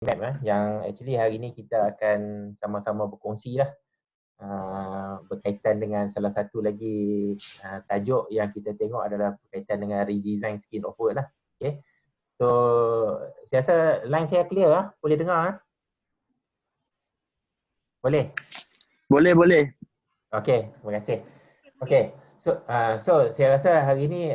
roadmap yang actually hari ini kita akan sama-sama berkongsi lah berkaitan dengan salah satu lagi tajuk yang kita tengok adalah berkaitan dengan redesign skin of work lah. Okay. So saya rasa line saya clear lah, boleh dengar lah? Boleh? Boleh. Okay, terima kasih. Okay, so saya rasa hari ini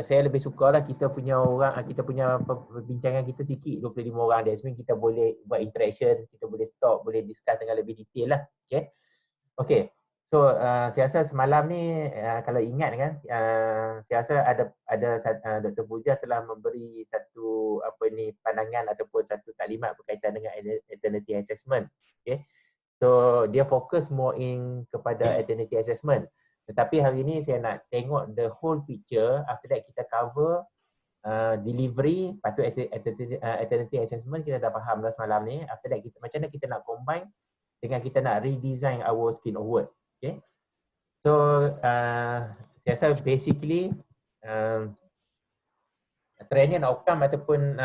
saya lebih suka lah kita punya orang, kita punya perbincangan kita sikit 25 orang. That's mean kita boleh buat interaction, kita boleh stop, boleh discuss dengan lebih detail lah. Okay. So saya rasa semalam ni kalau ingat kan, saya rasa ada Dr. Puja telah memberi satu pandangan ataupun satu taklimat berkaitan dengan identity assessment. Okay. So dia fokus more in kepada identity assessment. Tetapi hari ini saya nak tengok the whole picture. After that kita cover delivery, lepas tu identity assessment kita dah faham dah semalam ni. After that macam mana kita nak combine dengan kita nak redesign our skin of work. Okay. So saya rasa basically training outcome ataupun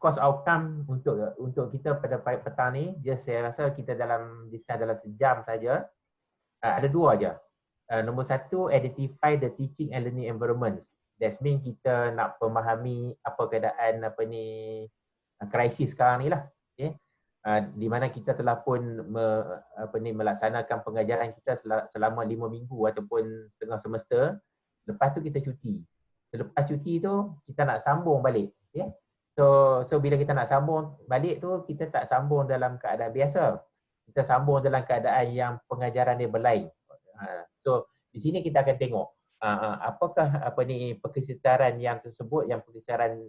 cost outcome untuk kita pada petang ni, saya rasa kita dalam discuss dalam sejam saja. Ada dua aja. Nombor satu, identify the teaching and learning environments. That means kita nak memahami apa keadaan krisis sekarang ni lah. Okay. Di mana kita telah pun melaksanakan pengajaran kita selama 5 minggu ataupun setengah semester. Lepas tu kita cuti. Selepas cuti tu kita nak sambung balik. Okay. So bila kita nak sambung balik tu, kita tak sambung dalam keadaan biasa. Kita sambung dalam keadaan yang pengajaran dia berlain. So di sini kita akan tengok apakah persekitaran yang tersebut, yang persekitaran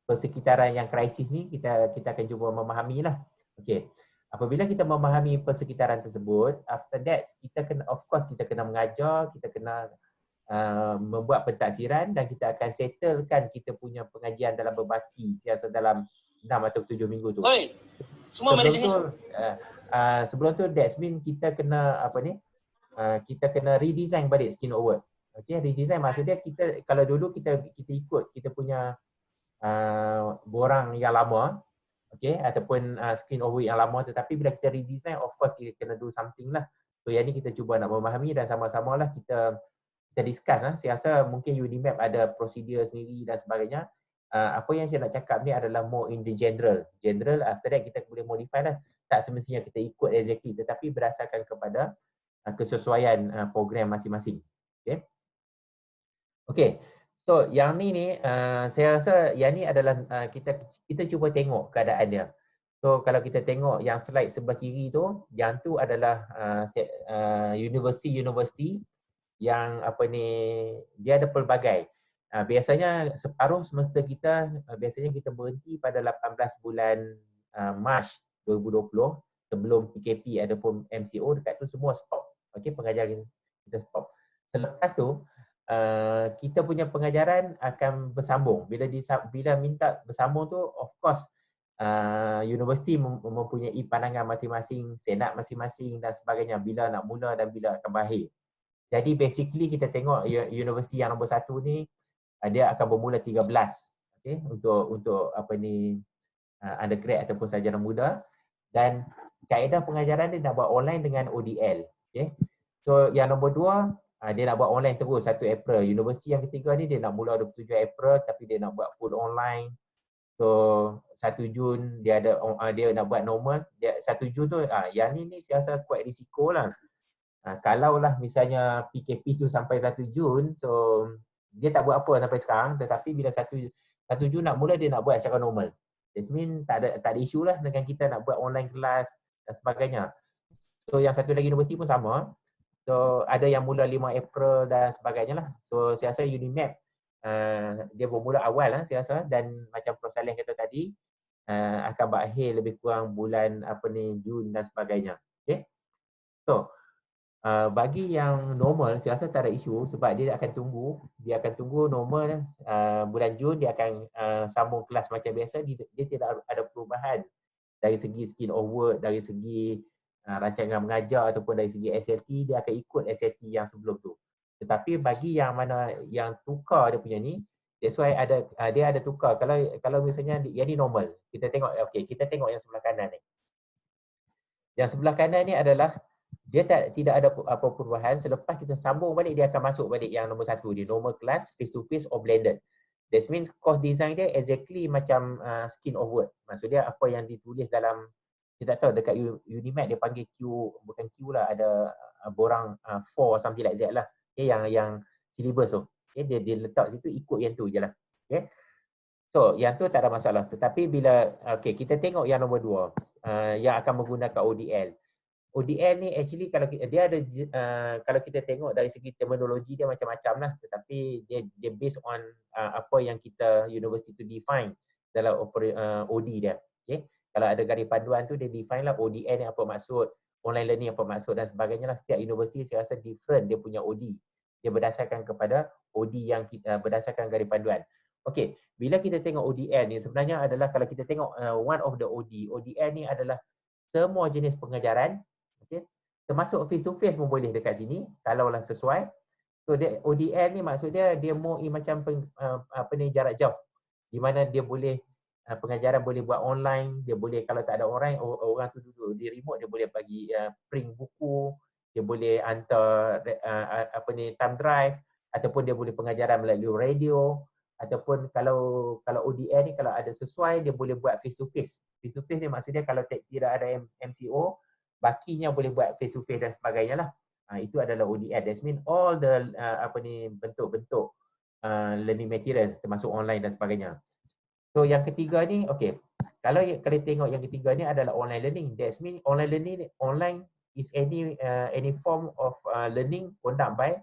persekitaran yang krisis ni kita akan cuba memahami lah. Okey. Apabila kita memahami persekitaran tersebut, after that kita kena mengajar, kita kena membuat pentadsiran dan kita akan settlekan kita punya pengajian dalam berbaki biasa dalam 6 atau 7 minggu tu. Oi, semua mari sini. Sebelum tu that mean kita kena kita kena redesign balik skin of work. Okey, redesign maksudnya kita kalau dulu kita ikut kita punya borang yang lama, okey, ataupun skin of work yang lama, tetapi bila kita redesign, of course kita kena do something lah. So yang ni kita cuba nak memahami dan sama-sama lah kita discuss lah. Saya rasa mungkin Unimap ada prosedur sendiri dan sebagainya. Apa yang saya nak cakap ni adalah more in the general. After that kita boleh modify lah. Tak semestinya kita ikut exactly, tetapi berdasarkan kepada kesesuaian program masing-masing. Okay. So yang ni saya rasa yang ni adalah kita cuba tengok keadaan dia. So kalau kita tengok yang slide sebelah kiri tu, yang tu adalah universiti yang dia ada pelbagai. Biasanya separuh semester kita biasanya kita berhenti pada 18 bulan Mac 2020 sebelum PKP ataupun MCO, dekat tu semua stop. Okey, pengajaran kita stop. Selepas tu kita punya pengajaran akan bersambung. Bila minta bersambung tu, of course universiti mempunyai pandangan masing-masing, senat masing-masing dan sebagainya, bila nak mula dan bila akan berakhir. Jadi basically kita tengok universiti yang nombor 1 ni dia akan bermula 13, okay, untuk undergrad ataupun sarjana muda, dan kaedah pengajaran dia nak buat online dengan ODL. Okay. So yang nombor 2 dia nak buat online terus 1 April. Universiti yang ketiga ni dia nak mula 27 April tapi dia nak buat full online. So 1 Jun dia nak buat normal. 1 Jun tu yang ni saya rasa kuat risiko lah. Kalaulah misalnya PKP tu sampai 1 Jun, so dia tak buat apa sampai sekarang, tetapi bila 1 Jun nak mula, dia nak buat secara normal. That means tak ada isu lah dengan kita nak buat online kelas dan sebagainya. So yang satu lagi universiti pun sama. So ada yang mula 5 April dan sebagainya lah. So saya rasa Unimap dia bermula awal lah saya rasa, dan macam Prof Saleh kata tadi akan berakhir lebih kurang bulan Jun dan sebagainya. Okay. So bagi yang normal, saya rasa tak ada isu sebab dia akan tunggu normal bulan Jun, dia akan sambung kelas macam biasa. Dia tidak ada perubahan dari segi skin of work, dari segi rancangan mengajar ataupun dari segi SLT, dia akan ikut SLT yang sebelum tu. Tetapi bagi yang mana yang tukar dia punya ni, That's why ada dia ada tukar. Kalau misalnya yang ni normal. Kita tengok kita tengok yang sebelah kanan ni. Yang sebelah kanan ni adalah dia tidak ada apa perubahan. Selepas kita sambung balik, dia akan masuk balik yang nombor 1 dia, normal class, face to face or blended. That means course design dia exactly macam skin of word. Maksud dia apa yang ditulis dalam, kita tak tahu dekat Unimed dia panggil Q, bukan Q lah, ada borang 4 something like that lah. Okay, yang syllabus tu. Okay, dia letak situ, ikut yang tu je lah. Okay. So yang tu tak ada masalah. Tetapi bila kita tengok yang nombor 2 yang akan menggunakan ODL. ODL ni actually kalau dia ada kalau kita tengok dari segi terminologi dia macam-macam lah, tetapi dia based on apa yang kita university tu define dalam OD dia. Okay? Kalau ada garis panduan tu dia define lah ODL ni apa maksud, online learning apa maksud dan sebagainya lah. Setiap universiti saya rasa different dia punya OD. Dia berdasarkan kepada OD yang berdasarkan garis panduan. Okey, bila kita tengok ODL ni sebenarnya adalah kalau kita tengok one of the ODL ni adalah semua jenis pengajaran. Okay. Termasuk face to face pun boleh dekat sini kalaulah sesuai. So ODL ni maksud dia more macam jarak jauh, di mana dia boleh pengajaran boleh buat online, dia boleh kalau tak ada orang tu duduk di remote, dia boleh bagi print buku, dia boleh hantar thumb drive, ataupun dia boleh pengajaran melalui radio, ataupun kalau ODL ni kalau ada sesuai dia boleh buat face to face. Face to face ni maksud dia kalau tidak ada MCO, bakinya boleh buat face to face dan sebagainya lah. Itu adalah ODL. That means all the bentuk-bentuk learning material termasuk online dan sebagainya. So yang ketiga ni, kalau tengok yang ketiga ni adalah online learning. That means online is any form of learning conducted by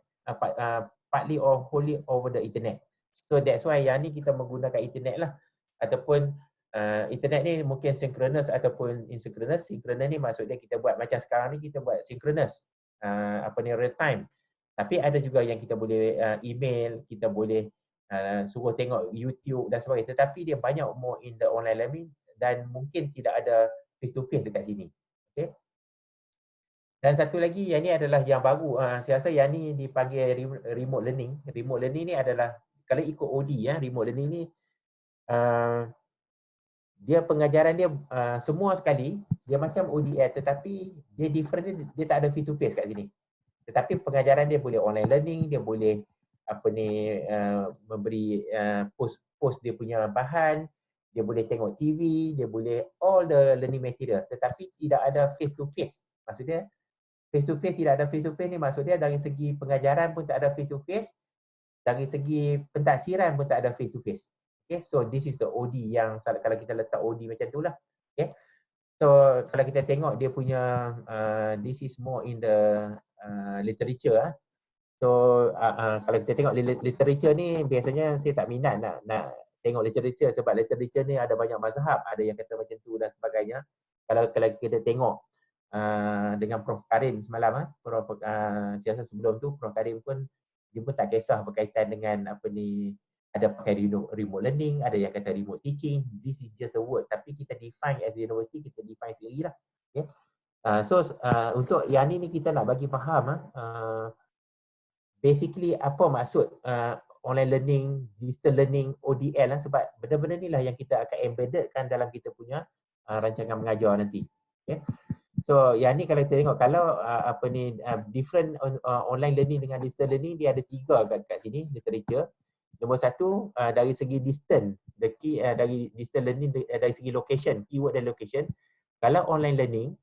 partly or wholly over the internet. So that's why yang ni kita menggunakan internet lah, ataupun internet ni mungkin synchronous ataupun asynchronous. Synchronous ni maksud dia kita buat macam sekarang ni kita buat synchronous, real time. Tapi ada juga yang kita boleh email, kita boleh suruh tengok YouTube dan sebagainya. Tetapi dia banyak more in the online learning dan mungkin tidak ada face to face dekat sini. Okay. Dan satu lagi yang ni adalah yang baru. Saya rasa yang ni dipanggil remote learning. Remote learning ni adalah kalau ikut OD remote learning ni dia pengajaran dia semua sekali dia macam ODL tetapi dia different, dia tak ada face to face kat sini. Tetapi pengajaran dia boleh online learning, dia boleh memberi post dia punya bahan, dia boleh tengok TV, dia boleh all the learning material tetapi tidak ada face to face. Maksudnya face to face tidak ada face to face ni maksud dia dari segi pengajaran pun tak ada face to face, dari segi pentaksiran pun tak ada face to face. Okay, so this is the OD yang kalau kita letak OD macam tu lah. Okay, so kalau kita tengok dia punya this is more in the literature. So kalau kita tengok literature ni biasanya saya tak minat nak tengok literature sebab literature ni ada banyak mazhab, ada yang kata macam tu dan sebagainya. Kalau kita tengok dengan Prof Karim semalam, saya rasa sebelum tu Prof Karim pun dia pun tak kisah berkaitan dengan ada pakai remote learning, ada yang kata remote teaching. This is just a word. Tapi kita define as a university, kita define sendiri lah. Okay. So untuk yang ni kita nak bagi faham basically apa maksud online learning, digital learning, ODL lah, sebab benda-benda ni lah yang kita akan embeddedkan dalam kita punya rancangan mengajar nanti. Okay. So yang ni kalau kita tengok, kalau different online learning dengan digital learning, dia ada 3 kat sini literature. Nombor 1 dari segi distance, dari digital learning dari segi location, keyword dan location. Kalau online learning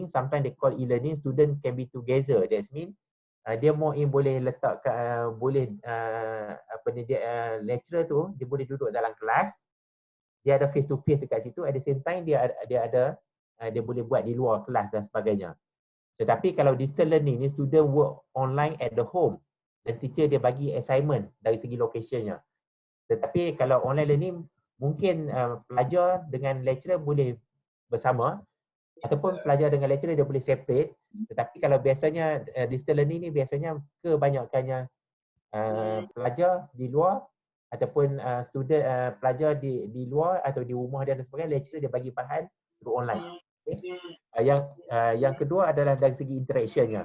sometimes they call e-learning, student can be together. That means dia more in boleh letak lecturer tu dia boleh duduk dalam kelas, dia ada face to face dekat situ, at the same time dia boleh buat di luar kelas dan sebagainya. Tetapi kalau digital learning ni student work online at the home dan teacher dia bagi assignment dari segi locationnya. Tetapi kalau online learning mungkin pelajar dengan lecturer boleh bersama ataupun pelajar dengan lecturer dia boleh separate. Tetapi kalau biasanya digital learning ni biasanya kebanyakannya pelajar di luar ataupun pelajar di luar atau di rumah dia dan sebagainya, lecturer dia bagi bahan through online. Okay. Yang kedua adalah dari segi interactionnya.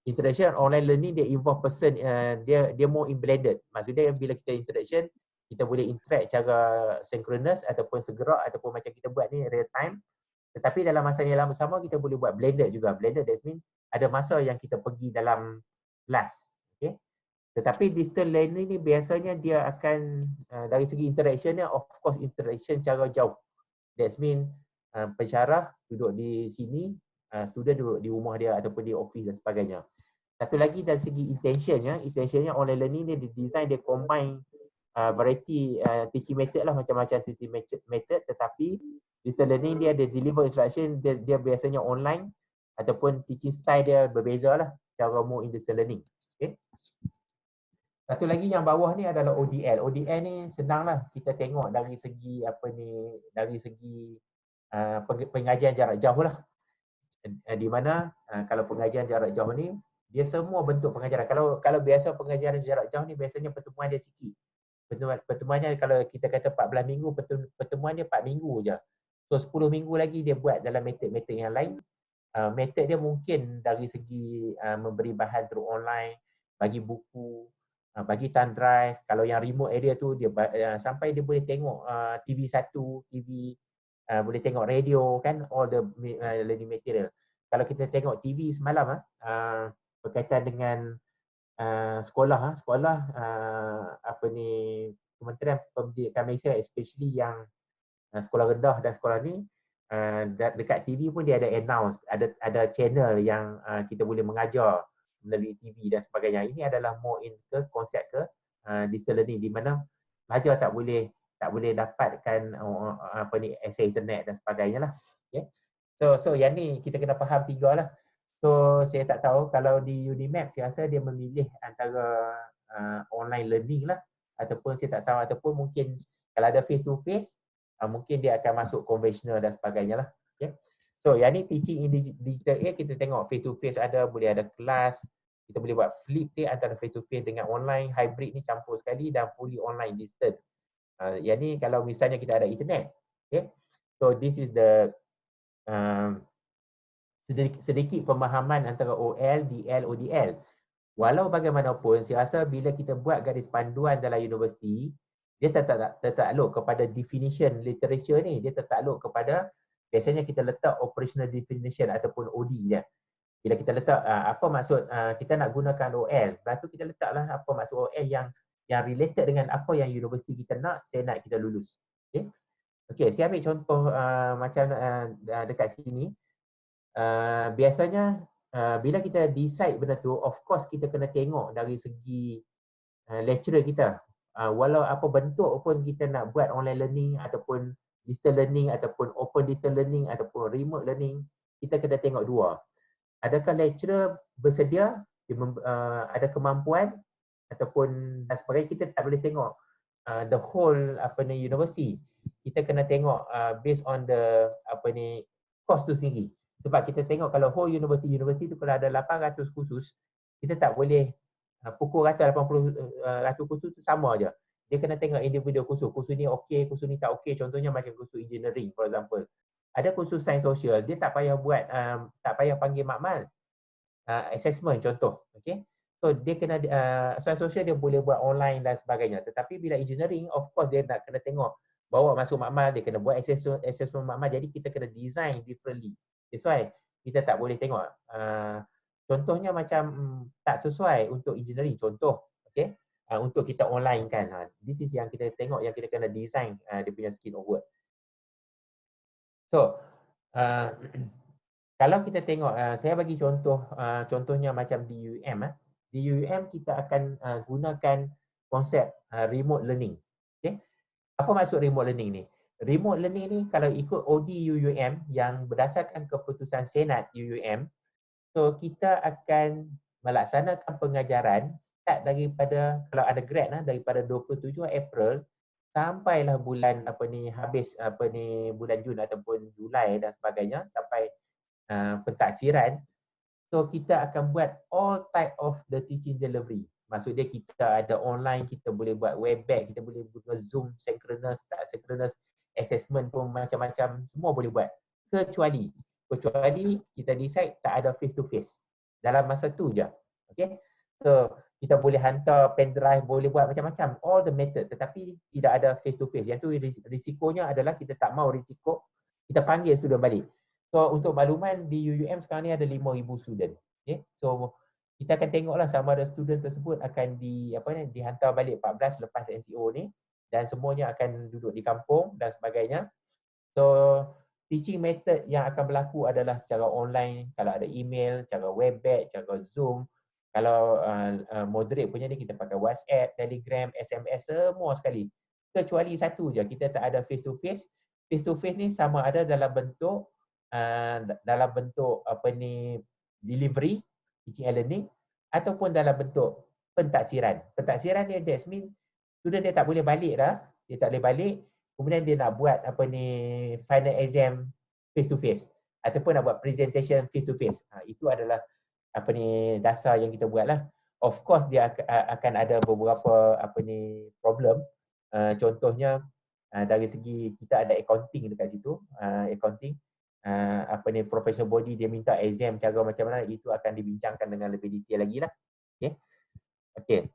interaction online learning dia involve person, dia more in blended. Maksudnya bila kita interaction, kita boleh interact secara synchronous ataupun segera ataupun macam kita buat ni real time. Tetapi dalam masa yang sama kita boleh buat blended juga. Blended that means ada masa yang kita pergi dalam kelas. Okay? Tetapi distance learning ni biasanya dia akan dari segi interaction dia, of course interaction secara jauh. That means pensyarah duduk di sini, student duduk di rumah dia ataupun di office dan sebagainya. Satu lagi dari segi intentionnya online learning ni dia design, dia combine variety teaching method lah, macam-macam teaching method, tetapi distance learning dia deliver instruction, dia biasanya online ataupun teaching style dia berbeza lah, cara more in distance learning. Okay. Satu lagi yang bawah ni adalah ODL. ODL ni senang lah kita tengok dari segi dari segi pengajian jarak jauh lah. Di mana kalau pengajian jarak jauh ni dia semua bentuk pengajaran. Kalau biasa pengajaran jarak jauh ni biasanya pertemuan dia sikit. Pertemuannya kalau kita kata 14 minggu, pertemuan dia 4 minggu je. So 10 minggu lagi dia buat dalam metod-metod yang lain. Metod dia mungkin dari segi memberi bahan through online, bagi buku, bagi thumb drive. Kalau yang remote area tu dia sampai dia boleh tengok TV1, boleh tengok radio kan, all the learning material. Kalau kita tengok TV semalam berkaitan dengan sekolah Kementerian Pendidikan Malaysia, especially yang sekolah rendah dan sekolah ni, dekat TV pun dia ada announce, ada channel yang kita boleh mengajar melalui TV dan sebagainya. Ini adalah more in ke konsep distance learning, di mana pelajar tak boleh dapatkan akses internet dan sebagainya lah. Okay. So yang ni kita kena faham tiga lah. So saya tak tahu kalau di Unimap saya rasa dia memilih antara online learning lah, ataupun saya tak tahu, ataupun mungkin kalau ada face to face mungkin dia akan masuk konvensional dan sebagainya lah. Okay. So yang ni teaching in digital age, kita tengok face to face ada, boleh ada kelas, kita boleh buat flip antara face to face dengan online, hybrid ni campur sekali, dan fully online distance. Yang ni kalau misalnya kita ada internet. Okay. So this is the sedikit pemahaman antara OL, DL, ODL. Walau bagaimanapun, saya rasa bila kita buat garis panduan dalam universiti, dia tertakluk kepada definition literature ni. Dia tertakluk kepada, biasanya kita letak operational definition ataupun OD je. Bila kita letak apa maksud kita nak gunakan OL, lepas tu kita letaklah apa maksud OL yang related dengan apa yang universiti kita nak, saya nak kita lulus. Okay, saya ambil contoh macam dekat sini. Biasanya bila kita decide benda tu, of course kita kena tengok dari segi lecturer kita. Walau apa bentuk pun kita nak buat online learning ataupun distance learning ataupun open distance learning ataupun remote learning, kita kena tengok dua. Adakah lecturer bersedia, ada kemampuan ataupun dan sebagainya. Kita tak boleh tengok the whole university. Kita kena tengok based on the cost tu sendiri. Sebab kita tengok kalau whole university tu kalau ada 800 kursus, kita tak boleh pukul rata 80 kursus tu sama aja. Dia kena tengok individu kursus. Kursus ni okey, kursus ni tak okey. Contohnya macam kursus engineering for example. Ada kursus sains sosial, dia tak payah buat tak payah panggil makmal. Assessment contoh, okey. So dia kena sains sosial dia boleh buat online dan sebagainya. Tetapi bila engineering, of course dia nak kena tengok bawa masuk makmal, dia kena buat assessment makmal. Jadi kita kena design differently. That's why kita tak boleh tengok. Contohnya macam tak sesuai untuk engineering, contoh, okay? Untuk kita online kan. This is yang kita tengok, yang kita kena design dia punya skin of work. So, kalau kita tengok, saya bagi contoh, contohnya macam di UM. Di UM kita akan gunakan konsep remote learning. Okay? Apa maksud remote learning ni? Remote learning ni kalau ikut OD UUM yang berdasarkan keputusan Senat UUM, so kita akan melaksanakan pengajaran start daripada, kalau ada grad daripada 27 April sampailah bulan habis bulan Jun ataupun Julai dan sebagainya, sampai pentaksiran. So kita akan buat all type of the teaching delivery. Maksudnya kita ada online, kita boleh buat webback, kita boleh buat Zoom, synchronous, tak synchronous, assessment pun macam-macam, semua boleh buat. Kecuali kita decide tak ada face to face. dalam masa tu je. Okay. So kita boleh hantar pen drive, boleh buat macam-macam, all the method, tetapi tidak ada face to face. Yang tu risikonya adalah kita tak mau risiko, kita panggil student balik. So untuk makluman di UUM sekarang ni ada 5,000 student. Okay. So kita akan tengoklah sama ada student tersebut akan dihantar balik 14 lepas NCO ni, dan semuanya akan duduk di kampung dan sebagainya. So teaching method yang akan berlaku adalah secara online, kalau ada email, cara Webex, cara Zoom. Kalau moderate punya ni kita pakai WhatsApp, Telegram, SMS, semua sekali. Kecuali satu je, kita tak ada face to face. Face to face ni sama ada dalam bentuk delivery, teaching and learning, ataupun dalam bentuk pentaksiran. Pentaksiran ni that means student dia tak boleh balik dah, dia tak boleh balik, kemudian dia nak buat final exam face to face ataupun nak buat presentation face to face. Itu adalah dasar yang kita buat lah. Of course dia akan ada beberapa problem. Contohnya dari segi kita ada accounting dekat situ, accounting professional body dia minta exam cara macam mana, itu akan dibincangkan dengan lebih detail lagi lah. Okay.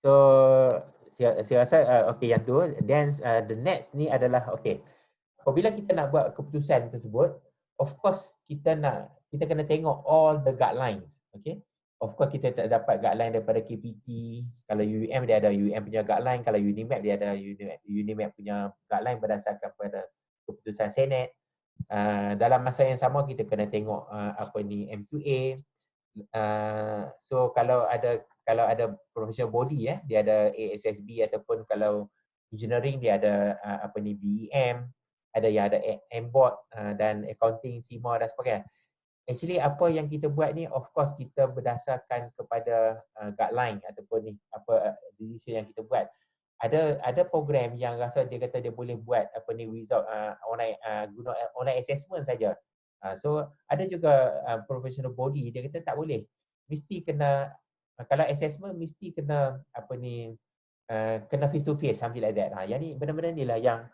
So saya rasa yang tu. Then the next ni adalah apabila kita nak buat keputusan tersebut, of course kita kena tengok all the guidelines. Okay. Of course kita tak dapat guideline daripada KPT. Kalau UUM dia ada UUM punya guideline, kalau UNIMAP dia ada UNIMAP punya guideline berdasarkan pada keputusan Senate. Dalam masa yang sama kita kena tengok MQA. So kalau ada professional body dia ada ASSB, ataupun kalau engineering dia ada BEM, ada yang ada MBOT dan accounting, CIMA dan sebagainya. Actually apa yang kita buat ni, of course kita berdasarkan kepada guideline ataupun decision yang kita buat. Ada program yang rasa dia kata dia boleh buat without guna online assessment saja. So ada juga professional body dia kata tak boleh, mesti kena kalau assessment mesti kena kena face to face, something like that. Yang ni benda-benda ni lah yang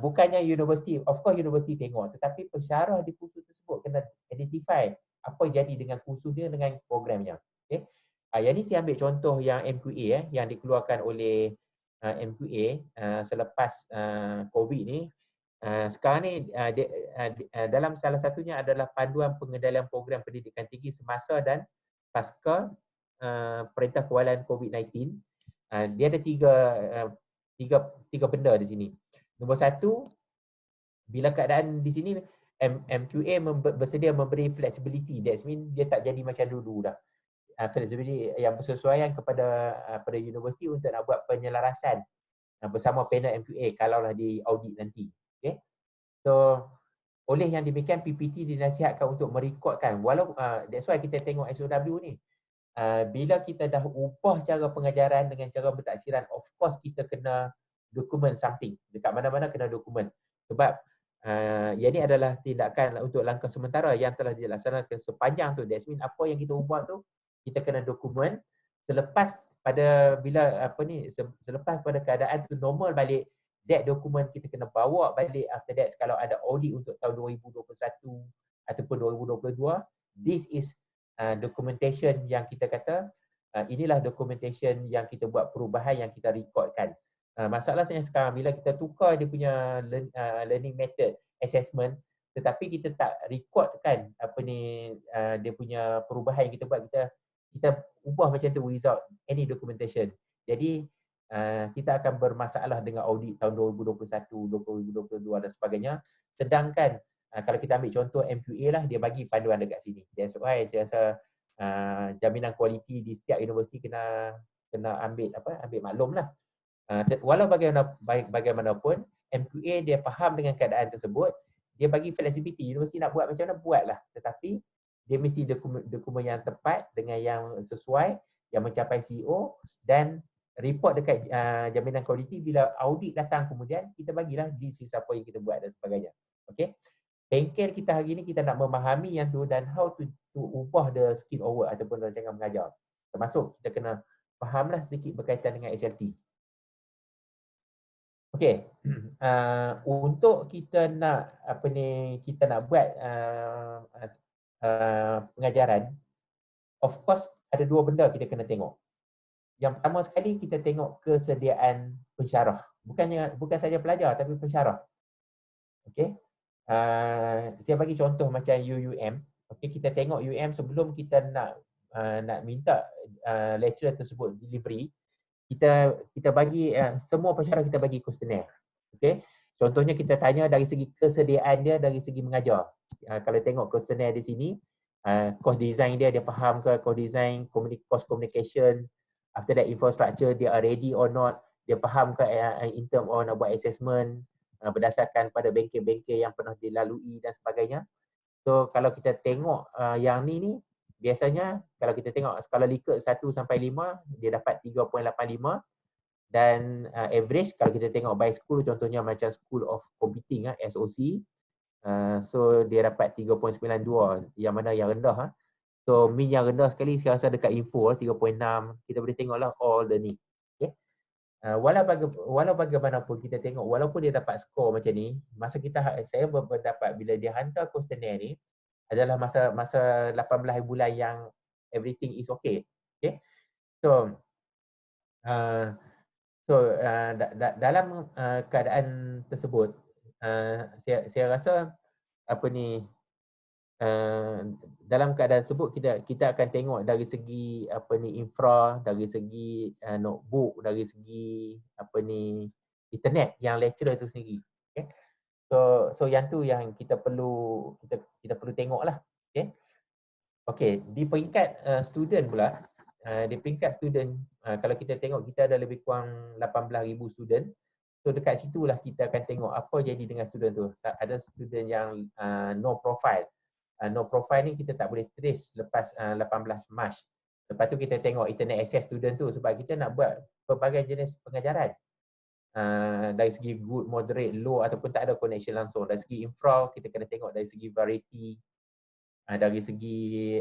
bukannya universiti, of course universiti tengok, tetapi pensyarah di kursus tersebut kena identify apa jadi dengan kursus dia dengan programnya. Okay. Yang ni saya ambil contoh yang MQA yang dikeluarkan oleh MQA selepas COVID ni. Sekarang ni dalam salah satunya adalah panduan pengendalian program pendidikan tinggi semasa dan pasca Perintah Kawalan COVID-19. Dia ada tiga benda di sini. Nombor satu, bila keadaan di sini MQA bersedia memberi flexibility. That means dia tak jadi macam dulu dah. Flexibility yang bersesuaian kepada universiti untuk nak buat penyelarasan bersama panel MQA kalaulah di audit nanti. Okay. So oleh yang demikian PPT dinasihatkan untuk merekodkan, walau that's why kita tengok SOW ni. Bila kita dah ubah cara pengajaran dengan cara bertaksiran, of course kita kena dokumen something. Dekat mana-mana kena dokumen. Sebab yang ni adalah tindakan untuk langkah sementara yang telah dilaksanakan sepanjang tu. That means apa yang kita ubah tu kita kena dokumen. Selepas selepas pada keadaan tu normal balik, that dokumen kita kena bawa balik after that. Kalau ada audit untuk tahun 2021 ataupun 2022, this is documentation yang kita kata inilah documentation yang kita buat perubahan yang kita rekodkan. Masalahnya sekarang bila kita tukar dia punya learning method assessment, tetapi kita tak rekodkan dia punya perubahan yang kita buat, kita ubah macam tu without any documentation. Jadi kita akan bermasalah dengan audit tahun 2021, 2022 dan sebagainya. Sedangkan kalau kita ambil contoh MQA lah, dia bagi panduan dekat sini. That's why saya rasa jaminan kualiti di setiap universiti kena ambil maklum lah. Walau bagaimanapun MQA dia faham dengan keadaan tersebut, dia bagi flexibility. Universiti nak buat macam mana buatlah, tetapi dia mesti dokumen yang tepat dengan yang sesuai, yang mencapai CEO, dan report dekat jaminan kualiti. Bila audit datang kemudian kita bagilah this is apa yang kita buat dan sebagainya. Okay. Bengkel kita hari ni kita nak memahami yang tu dan how to ubah the skill of work ataupun rancangan mengajar. Termasuk kita kena fahamlah sedikit berkaitan dengan SLT. Okey. Untuk kita nak kita nak buat pengajaran, of course ada dua benda kita kena tengok. Yang pertama sekali kita tengok kesediaan pensyarah. Bukan saja pelajar tapi pensyarah. Okey. Saya bagi contoh macam UUM. Okey, kita tengok UM sebelum kita nak minta lecturer tersebut delivery, kita bagi semua pensyarah kita bagi kuesioner. Okey. Contohnya kita tanya dari segi kesediaan dia, dari segi mengajar. Kalau tengok kuesioner di sini, course design dia faham ke, course design, course communication, after that infrastructure dia are ready or not, dia faham ke in term of nak buat assessment berdasarkan pada bengkel-bengkel yang pernah dilalui dan sebagainya. So kalau kita tengok yang ni biasanya kalau kita tengok skala Likert 1 sampai 5 dia dapat 3.85 dan average kalau kita tengok by school, contohnya macam School of Computing SOC, so dia dapat 3.92 yang mana yang rendah. So min yang rendah sekali saya rasa dekat info 3.6. Kita boleh tengoklah all the ni. Okay. Walau bagaimanapun kita tengok walaupun dia dapat skor macam ni, saya berpendapat bila dia hantar kuesioner ni adalah masa 18 bulan yang everything is okay. Okay. So dalam keadaan tersebut saya rasa dalam keadaan tersebut kita akan tengok dari segi infra, dari segi notebook, dari segi internet yang lecturer tu sendiri. Okay. So yang tu yang kita perlu tengoklah. Okay. Okey, di peringkat student pula, di peringkat student kalau kita tengok kita ada lebih kurang 18,000 student. So dekat situlah kita akan tengok apa jadi dengan student tu. Ada student yang no profile. No profile ni kita tak boleh trace lepas 18 Mac. Lepas tu kita tengok internet access student tu sebab kita nak buat pelbagai jenis pengajaran. Dari segi good, moderate, low ataupun tak ada connection langsung. Dari segi infra kita kena tengok dari segi variety, dari segi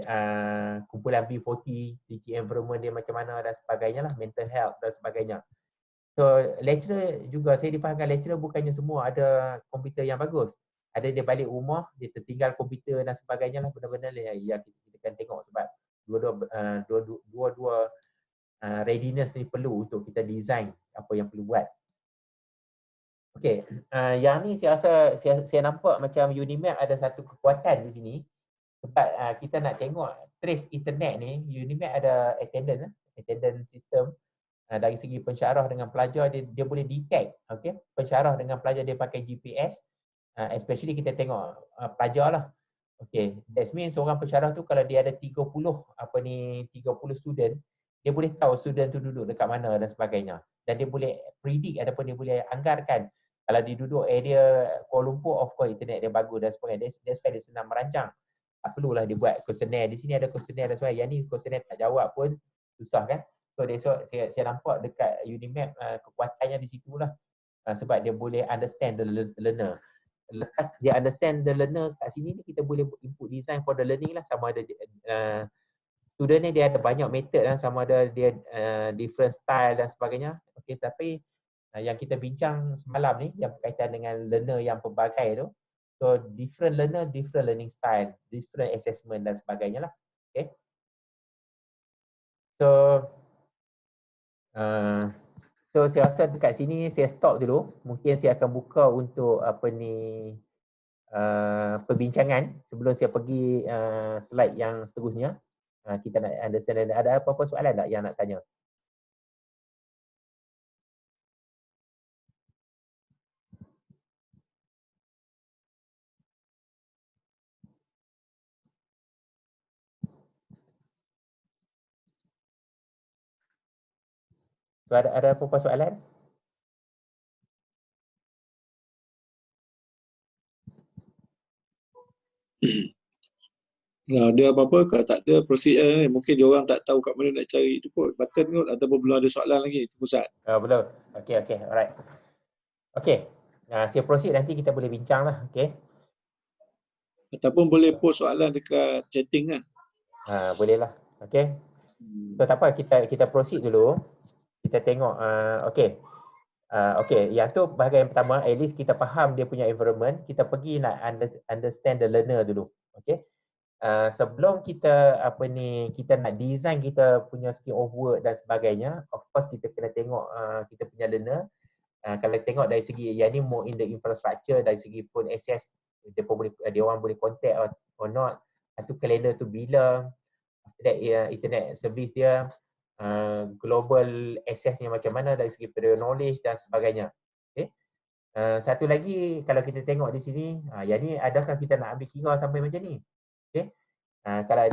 kumpulan B40, teaching environment dia macam mana dan sebagainya lah, mental health dan sebagainya. So lecturer juga, saya difahamkan lecturer bukannya semua ada komputer yang bagus. Ada dia balik rumah, dia tertinggal komputer dan sebagainya lah, benda-benda yang kita akan tengok sebab dua-dua readiness ni perlu untuk kita design apa yang perlu buat. Okey, yang ni saya rasa saya nampak macam Unimap ada satu kekuatan di sini. Sebab kita nak tengok trace internet ni, Unimap ada attendance system. Dari segi pensyarah dengan pelajar dia boleh detect, okay? Pensyarah dengan pelajar dia pakai GPS, especially kita tengok pelajar lah. Okay, that means seorang pensyarah tu kalau dia ada 30 student, dia boleh tahu student tu duduk dekat mana dan sebagainya. Dan dia boleh predict ataupun dia boleh anggarkan kalau dia duduk area Kuala Lumpur, of course internet dia bagus dan sebagainya. That's why dia senang merancang. Tak perlulah dia buat kuesioner. Di sini ada kuesioner dan sebagainya. Yang ni kuesioner tak jawab pun susah kan. So saya nampak dekat Unimap kekuatannya di situlah. Sebab dia boleh understand the learner. Lepas dia understand the learner kat sini ni, kita boleh input design for the learning lah. Sama ada student ni dia ada banyak method lah, sama ada dia different style dan sebagainya. Okay, tapi yang kita bincang semalam ni yang berkaitan dengan learner yang pelbagai tu. So different learner, different learning style, different assessment dan sebagainya lah. Okay. So saya rasa dekat sini saya stop dulu. Mungkin saya akan buka untuk perbincangan sebelum saya pergi slide yang seterusnya. Kita nak understand, ada apa-apa soalan tak yang nak tanya? So ada apa-apa soalan? Dia apa-apa kalau tak ada procedure ni, mungkin dia orang tak tahu kat mana nak cari tu kot, button kot, ataupun belum ada soalan lagi tu Ustaz. Belum. Okey, alright. Okey. Saya proceed, nanti kita boleh bincang lah. Okey. Ataupun boleh post soalan dekat chatting kan. Boleh lah. Okey. So tak apa, kita proceed dulu. Kita tengok okey. Okay, yang tu bahagian pertama, at least kita faham dia punya environment, kita pergi nak understand the learner dulu. Okay. Sebelum kita kita nak design kita punya scheme of work dan sebagainya, of course kita kena tengok kita punya learner. Kalau tengok dari segi yang ni more in the infrastructure, dari segi phone access, dia orang boleh contact or not, atau kalender tu bila, after that internet service dia, global accessnya macam mana dari segi prior knowledge dan sebagainya. Okay. Satu lagi kalau kita tengok di sini, yang ni adakah kita nak ambil kira sampai macam ni? Okay. Kalau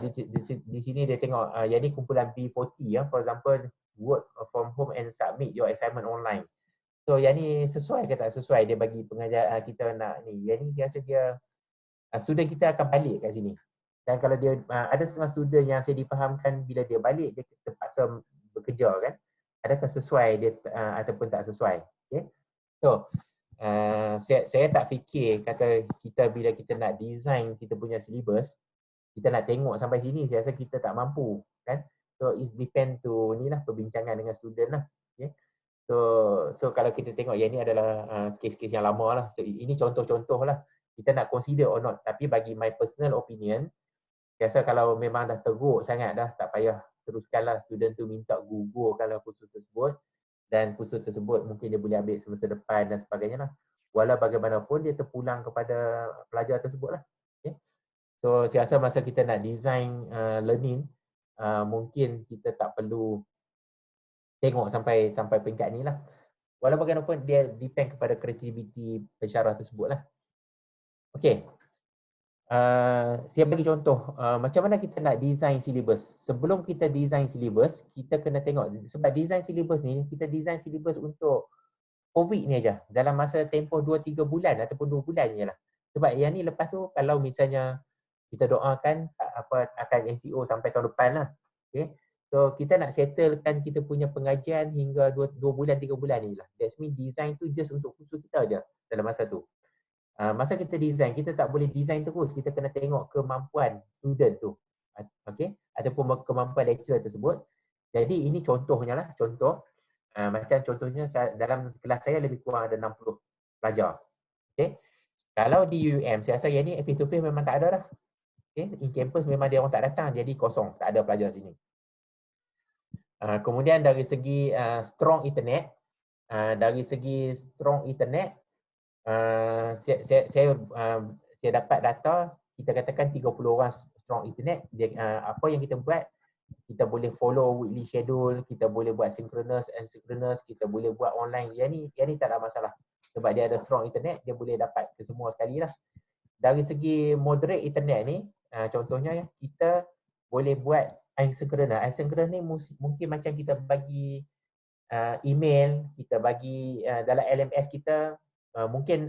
di sini dia tengok yang ni kumpulan B40 ya, for example work from home and submit your assignment online. So yang ni sesuai ke tak sesuai dia bagi pengajar kita nak ni. Yang ni biasa dia student kita akan balik kat sini. Dan kalau dia ada setengah student yang saya difahamkan bila dia balik dia terpaksa bekerja kan. Adakah sesuai dia ataupun tak sesuai. Okay. So saya tak fikir kata kita bila kita nak design kita punya syllabus, kita nak tengok sampai sini saya rasa kita tak mampu kan. So it depend to ni lah perbincangan dengan student lah. Okay. So kalau kita tengok yang ni adalah kes-kes yang lama lah. So ini contoh-contoh lah. Kita nak consider or not. Tapi bagi my personal opinion, biasa kalau memang dah teruk sangat dah, tak payah teruskanlah student tu minta gugurkanlah kursus tersebut, dan kursus tersebut mungkin dia boleh ambil semasa depan dan sebagainya lah. Walau bagaimanapun dia terpulang kepada pelajar tersebut lah. Okay. So saya rasa masa kita nak design learning, mungkin kita tak perlu tengok sampai peringkat ni lah. Walau bagaimanapun dia depend kepada kreativiti pensyarah tersebut lah. Okay. Saya bagi contoh macam mana kita nak design syllabus. Sebelum kita design syllabus, kita kena tengok sebab design syllabus ni, kita design syllabus untuk COVID ni aja. Dalam masa tempoh 2-3 bulan ataupun 2 bulan je lah. Sebab yang ni lepas tu kalau misalnya kita doakan akan NCO sampai tahun depan lah. Okay. So kita nak settlekan kita punya pengajian hingga 2 bulan 3 bulan ni lah. That's mean design tu just untuk khusus kita aja dalam masa tu. Masa kita design, kita tak boleh design terus. Kita kena tengok kemampuan student tu. Okay? Ataupun kemampuan lecturer tersebut. Jadi ini contohnya lah. Contoh. Macam contohnya dalam kelas saya lebih kurang ada 60 pelajar. Okay? Kalau di UM, saya rasa yang ni face to face memang tak ada dah. Okay? In campus memang dia orang tak datang. Jadi kosong. Tak ada pelajar sini. Kemudian dari segi strong internet. Dari segi strong internet, saya dapat data, kita katakan 30 orang strong internet. Apa yang kita buat, kita boleh follow weekly schedule, kita boleh buat synchronous, asynchronous, kita boleh buat online. Yang ni tak ada masalah. Sebab dia ada strong internet, dia boleh dapat ke semua sekali lah. Dari segi moderate internet ni, contohnya kita boleh buat asynchronous. Asynchronous ni mungkin macam kita bagi email, kita bagi dalam LMS kita, mungkin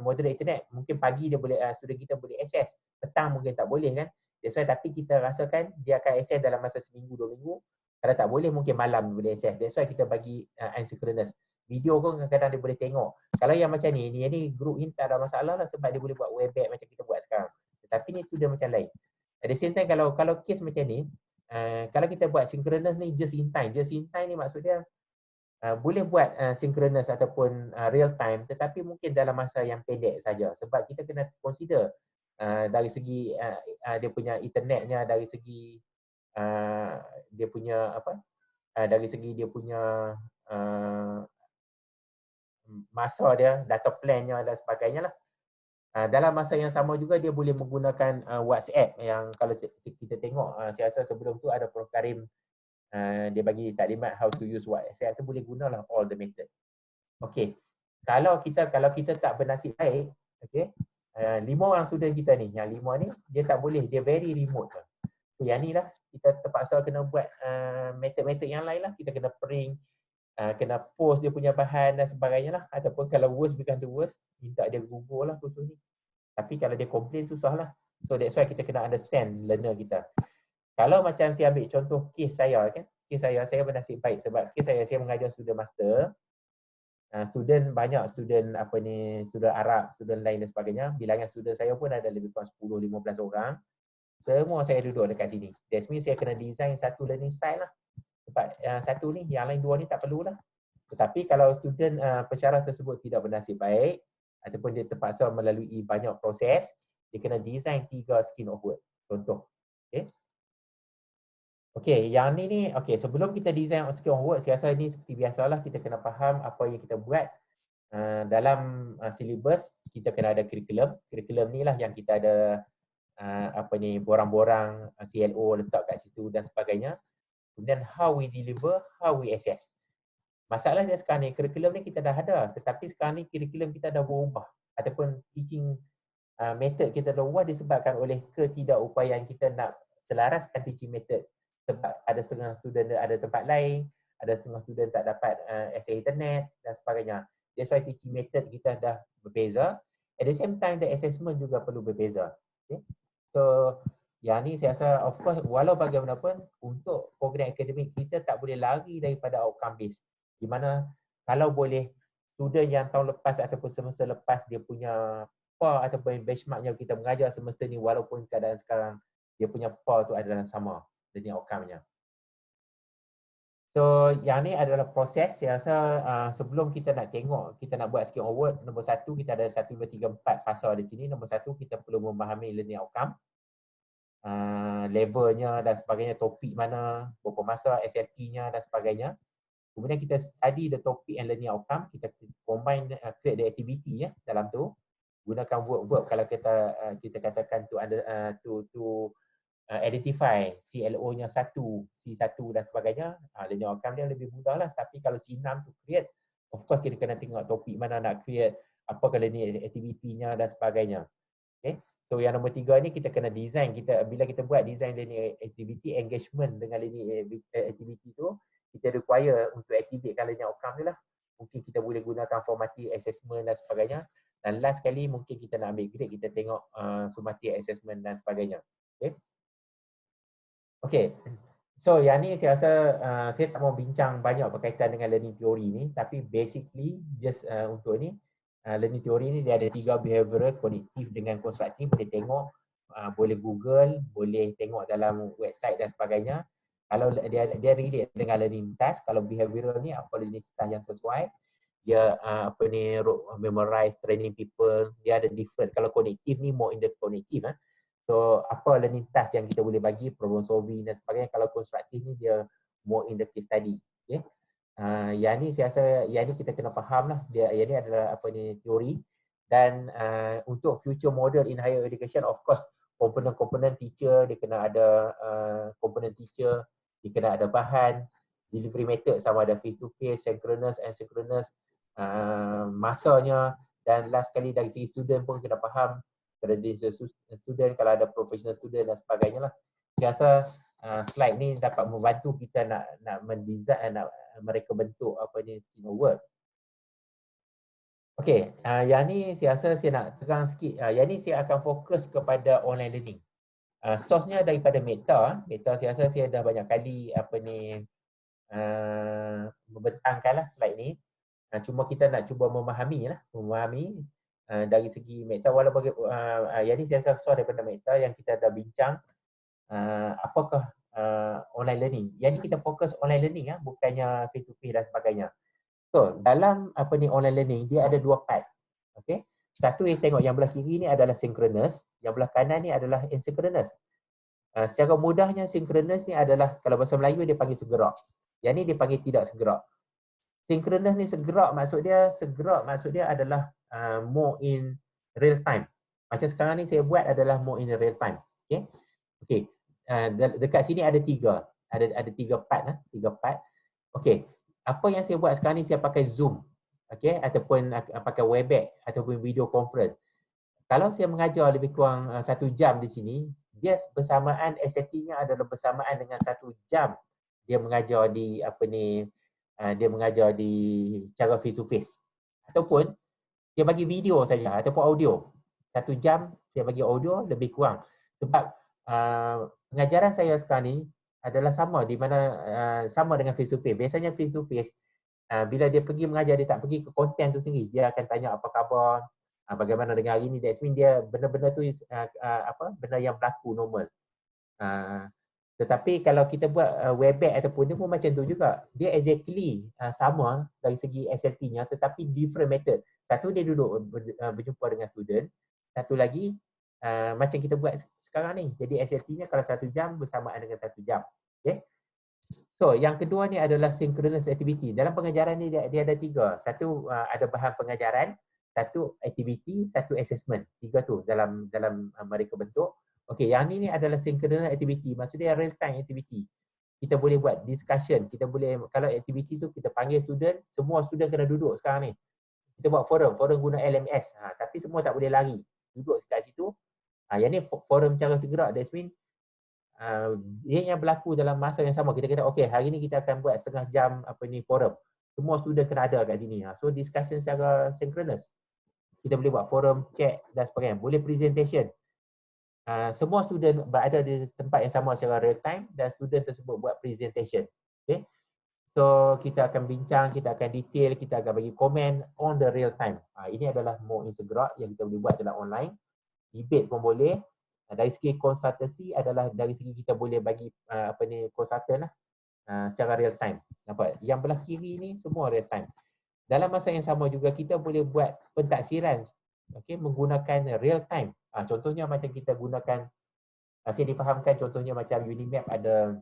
moderate internet, mungkin pagi dia boleh student kita boleh access, petang mungkin tak boleh kan. That's why tapi kita rasakan dia akan access dalam masa seminggu 2 minggu. Kalau tak boleh mungkin malam boleh access. That's why kita bagi asynchronous. Video pun kadang-kadang dia boleh tengok. Kalau yang macam ni group ni tak ada masalah lah sebab dia boleh buat webex macam kita buat sekarang. Tetapi ni student macam lain. At the same time kalau case macam ni, kalau kita buat synchronous ni just in time. Just in time ni maksudnya boleh buat synchronous ataupun real time, tetapi mungkin dalam masa yang pendek saja. Sebab kita kena consider dari segi dia punya internetnya, dari segi dia punya dari segi dia punya masa dia, data plannya dan sebagainya lah. Dalam masa yang sama juga dia boleh menggunakan WhatsApp yang kalau kita tengok, saya rasa sebelum tu ada Prof Karim, dia bagi taklimat how to use WhatsApp tu, boleh gunalah all the method. Okay. Kalau kita tak bernasib baik, okay, 5 orang student kita ni, yang 5 ni dia tak boleh, dia very remote lah. So yang ni lah kita terpaksa kena buat method-method yang lain lah. Kita kena print, kena post dia punya bahan dan sebagainya lah. Ataupun kalau worst become the worst, minta dia gugur lah kursus ni. Tapi kalau dia komplain susah lah. So that's why kita kena understand learner kita. Kalau macam saya ambil contoh kes saya kan, kes saya bernasib baik sebab kes saya mengajar student master. Banyak student student Arab, student lain dan sebagainya. Bilangan student saya pun ada lebih kurang 10-15 orang. Semua saya duduk dekat sini. That means saya kena design satu learning style lah. Sebab satu ni, yang lain 2 ni tak perlulah. Tetapi kalau student pensyarah tersebut tidak bernasib baik ataupun dia terpaksa melalui banyak proses, dia kena design 3 scheme of work. Contoh. Okey, yang ni okey, sebelum kita design scheme of work, saya rasa ni seperti biasalah kita kena faham apa yang kita buat dalam silibus. Kita kena ada kurikulum. Kurikulum ni lah yang kita ada borang-borang CLO letak kat situ dan sebagainya. Kemudian how we deliver, how we assess. Masalahnya sekarang ni, kurikulum ni kita dah ada, tetapi sekarang ni kurikulum kita dah berubah ataupun teaching method kita dah berubah disebabkan oleh ketidakupayaan kita nak selaraskan teaching method. Sebab ada setengah student ada tempat lain, ada setengah student tak dapat access internet dan sebagainya. That's why teaching method kita dah berbeza. At the same time, the assessment juga perlu berbeza. Okay? So, yang ni saya rasa, of course, walau bagaimanapun, untuk program akademik kita tak boleh lari daripada outcome based. Di mana kalau boleh, student yang tahun lepas ataupun semester lepas dia punya PAR ataupun benchmarknya kita mengajar semester ni, walaupun keadaan sekarang dia punya PAR tu adalah sama dengan outcome-nya. So, yang ni adalah proses. Saya rasa sebelum kita nak tengok, kita nak buat scheme of work, nombor 1 kita ada 1, 2, 3, 4 fasa di sini. Nombor 1 kita perlu memahami learning outcome, levelnya dan sebagainya, topik mana, berapa masa, SLT-nya dan sebagainya. Kemudian kita study the topic and learning outcome, kita combine, create the activity dalam tu. Gunakan verb kalau kita katakan to identify CLO-nya 1, C1 dan sebagainya. Learning outcome dia lebih mudah lah. Tapi kalau C6 tu create, of course kita kena tengok topik mana nak create, apa kalau ni activity-nya dan sebagainya. Okay. So yang nombor 3 ni kita kena design. Bila kita buat design learning activity, engagement dengan learning activity tu, kita require untuk activate learning outcome ni lah. Mungkin kita boleh gunakan formative assessment dan sebagainya. Dan last sekali mungkin kita nak ambil grade, kita tengok summative assessment dan sebagainya. Okay. Okay, so yang ni saya rasa saya tak mau bincang banyak berkaitan dengan learning theory ni, tapi basically just untuk ni, learning theory ni dia ada 3 behavioral, kognitif dengan konstruktif. Boleh tengok, boleh Google, boleh tengok dalam website dan sebagainya. Kalau dia relate dengan learning task, kalau behavioral ni apa learning task yang sesuai, dia memorize, training people, dia ada different. Kalau kognitif ni more in the kognitif. So, apa learning task yang kita boleh bagi, problem solving dan sebagainya. Kalau konstruktif ni dia more in the case study. Okay. Yang ni saya rasa, yang ni kita kena faham lah. Yang ni adalah teori. Dan untuk future model in higher education, of course, komponen-komponen teacher, dia kena ada komponen teacher, dia kena ada bahan, delivery method sama ada face to face, synchronous, asynchronous, masanya, dan last sekali dari segi student pun kena faham. Kalau dia student, kalau ada professional student dan sebagainya lah. Saya rasa slide ni dapat membantu kita nak mendesign, nak mereka bentuk scheme of work. Okey, yang ni saya rasa saya nak terang sikit. Yang ni saya akan fokus kepada online learning. Source-nya daripada Meta. Meta saya rasa saya dah banyak kali membentangkan lah slide ni. Cuma kita nak cuba memahami dari segi Meta, walaupun yang ni saya rasa soal daripada Meta yang kita dah bincang apakah online learning. Yang ni kita fokus online learning, bukannya face to face dan sebagainya. So, dalam online learning dia ada 2 part. Okey. Satu yang tengok yang belah kiri ni adalah synchronous, yang belah kanan ni adalah asynchronous. Secara mudahnya synchronous ni adalah, kalau bahasa Melayu dia panggil segerak. Yang ni dia panggil tidak segerak. Synchronous ni segerak maksud dia adalah more in real time. Macam sekarang ni saya buat adalah more in real time. Okay. Okay. Dekat sini ada 3. Ada 3 part. 3 part. Okay. Apa yang saya buat sekarang ni, saya pakai Zoom. Okay. Ataupun pakai Webex ataupun video conference. Kalau saya mengajar lebih kurang 1 jam di sini, dia bersamaan, SFT-nya adalah bersamaan dengan 1 jam dia mengajar di dia mengajar di cara face to face. Ataupun dia bagi video saja ataupun audio. 1 jam saya bagi audio lebih kurang. Sebab pengajaran saya sekarang ni adalah sama, di mana sama dengan face to face. Biasanya face to face, bila dia pergi mengajar, dia tak pergi ke konten tu sendiri. Dia akan tanya apa khabar, bagaimana dengan hari ni. That means dia benda-benda tu benda yang berlaku normal. Tetapi kalau kita buat Webex ataupun dia pun macam tu juga. Dia exactly sama dari segi SLT-nya tetapi different method. Satu dia duduk berjumpa dengan student. Satu lagi macam kita buat sekarang ni. Jadi SLT-nya kalau 1 jam bersamaan dengan 1 jam. Okay. So yang kedua ni adalah synchronous activity. Dalam pengajaran ni dia ada 3. Satu ada bahan pengajaran, satu activity, satu assessment. 3 tu dalam mereka bentuk. Okey, yang ni adalah synchronous activity. Maksudnya real time activity. Kita boleh buat discussion, kita boleh, kalau activity tu kita panggil student, semua student kena duduk sekarang ni. Kita buat forum guna LMS. Tapi semua tak boleh lari. Duduk kat situ. Yang ni forum cara segera. That's mean dia yang berlaku dalam masa yang sama. Kita kata okey, hari ni kita akan buat setengah jam forum. Semua student kena ada kat sini. So discussion secara synchronous. Kita boleh buat forum, chat dan sebagainya. Boleh presentation. Semua student berada di tempat yang sama secara real time dan student tersebut buat presentation. Okay. So kita akan bincang, kita akan detail, kita akan bagi komen on the real time. Ini adalah mode Instagram yang kita boleh buat dalam online. Debate pun boleh. Dari segi konsultasi adalah dari segi kita boleh bagi konsultan lah secara real time. Nampak? Yang belah kiri ni semua real time. Dalam masa yang sama juga kita boleh buat pentaksiran menggunakan real time. Contohnya macam kita gunakan, saya difahamkan contohnya macam Unimap ada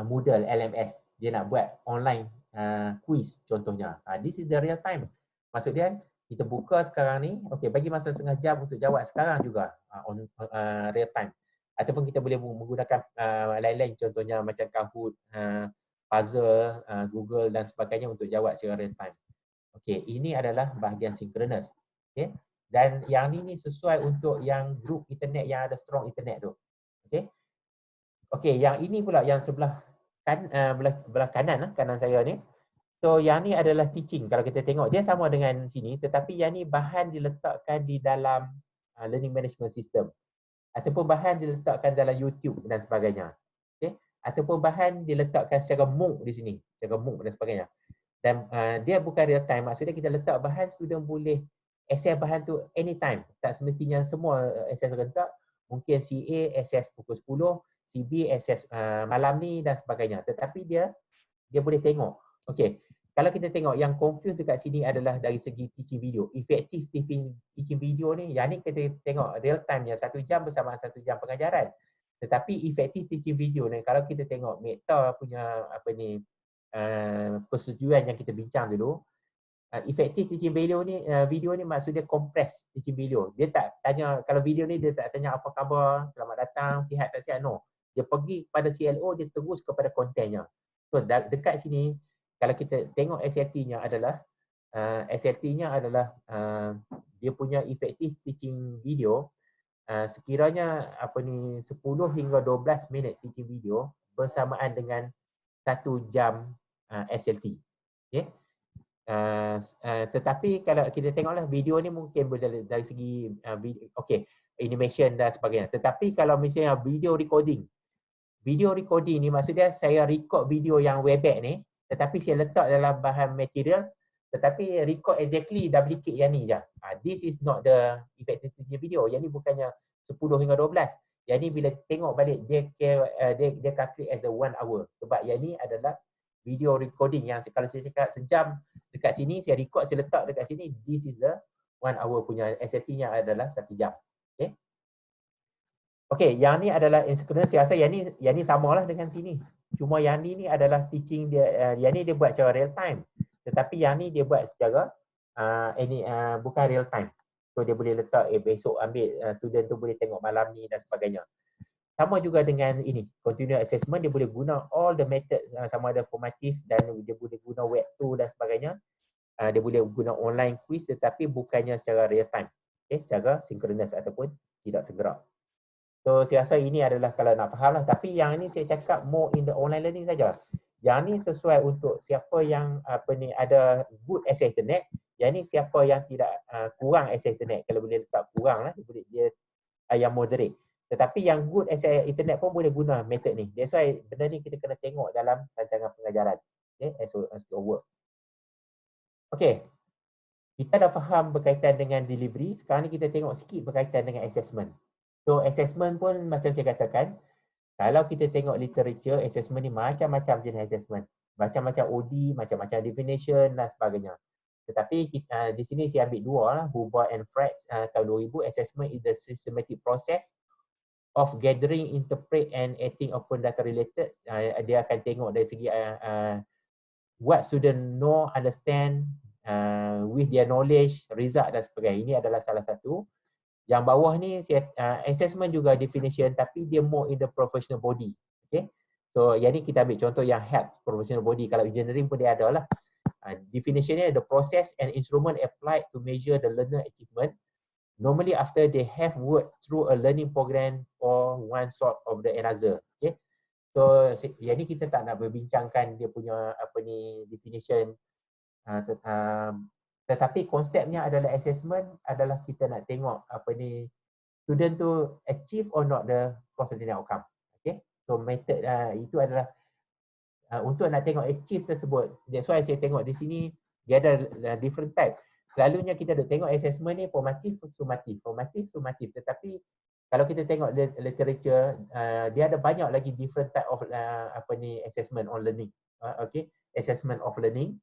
Moodle LMS. Dia nak buat online quiz contohnya. This is the real time. Maksudnya kita buka sekarang ni, bagi masa setengah jam untuk jawab sekarang juga on real time. Ataupun kita boleh menggunakan lain-lain contohnya macam Kahoot, puzzle, Google dan sebagainya untuk jawab secara real time. Ini adalah bahagian synchronous. Dan yang ni sesuai untuk yang group internet yang ada strong internet tu. Yang ini pula yang sebelah belah kanan saya ni. So yang ni adalah teaching. Kalau kita tengok dia sama dengan sini tetapi yang ni bahan diletakkan di dalam learning management system ataupun bahan diletakkan dalam YouTube dan sebagainya. Ataupun bahan diletakkan secara MOOC di sini, secara MOOC dan sebagainya. Dan dia bukan real time, maksudnya kita letak bahan student boleh access bahan tu anytime. Tak semestinya semua access rentak. Mungkin CA access pukul 10, CB access malam ni dan sebagainya. Tetapi dia boleh tengok. Kalau kita tengok yang confuse dekat sini adalah dari segi teaching video. Effective teaching video ni, yang ni kita tengok real time nya 1 jam bersama 1 jam pengajaran. Tetapi effective teaching video ni kalau kita tengok Meta punya persetujuan yang kita bincang dulu, effective teaching video ni maksudnya compress teaching video. Dia tak tanya, kalau video ni dia tak tanya apa khabar, selamat datang, sihat tak sihat, no. Dia pergi kepada CLO, dia terus kepada kontennya. So dekat sini kalau kita tengok SLT-nya adalah dia punya effective teaching video sekiranya 10 hingga 12 minit teaching video bersamaan dengan 1 jam SLT. Tetapi kalau kita tengoklah video ni mungkin dari segi animation dan sebagainya. Tetapi kalau misalnya video recording ni maksudnya saya record video yang Webex ni tetapi saya letak dalam bahan material tetapi record exactly duplicate yang ni je. This is not the effective video. Yang ni bukannya 10 hingga 12. Yang ni bila tengok balik dia calculate as a 1 hour. Sebab yang ni adalah video recording yang kalau saya cakap sejam dekat sini, saya record, saya letak dekat sini, this is the 1 hour punya SLT-nya adalah 1 jam. Yang ni adalah asynchronous. Saya rasa yang ni samalah dengan sini. Cuma yang ni adalah teaching dia, yang ni dia buat secara real time. Tetapi yang ni dia buat secara bukan real time. So dia boleh letak besok ambil student tu boleh tengok malam ni dan sebagainya. Sama juga dengan ini, continuous assessment, dia boleh guna all the methods sama ada formatif dan dia boleh guna web tool dan sebagainya. Dia boleh guna online quiz tetapi bukannya secara real time. Secara synchronous ataupun tidak segera. So saya rasa ini adalah kalau nak faham lah. Tapi yang ini saya cakap more in the online learning saja. Yang ni sesuai untuk siapa yang ada good access internet. Yang ni siapa yang tidak kurang access internet. Kalau boleh letak kurang lah, dia yang moderate. Tetapi yang good access internet pun boleh guna method ni. That's why benda ni kita kena tengok dalam rancangan pengajaran. As your work. Kita dah faham berkaitan dengan delivery. Sekarang ni kita tengok sikit berkaitan dengan assessment. So assessment pun macam saya katakan, Kalau kita tengok literature, assessment ni macam-macam jenis assessment. Macam-macam OD, macam-macam definition dan sebagainya. Tetapi di sini saya ambil dua lah, Huber and Fritz tahun 2000, assessment is the systematic process of gathering, interpret and acting upon data related. Dia akan tengok dari segi what student know, understand, with their knowledge, result dan sebagainya. Ini adalah salah satu. Yang bawah ni assessment juga definition, tapi dia more in the professional body. Okay. So yang ni kita ambil contoh yang help professional body. Kalau engineering pun dia ada lah. Definition ni the process and instrument applied to measure the learner achievement. Normally after they have worked through a learning program or one sort of the another. Okay. So yang ni kita tak nak berbincangkan dia punya definition. Tetapi konsepnya adalah assessment adalah kita nak tengok student tu achieve or not the course learning outcome. Okay. So method itu adalah untuk nak tengok achieve tersebut. That's why saya tengok di sini dia ada different type. Selalunya kita ada tengok assessment ni formatif, sumatif, formatif, sumatif. Tetapi kalau kita tengok literature, dia ada banyak lagi different type of assessment on learning. Okay, assessment of learning.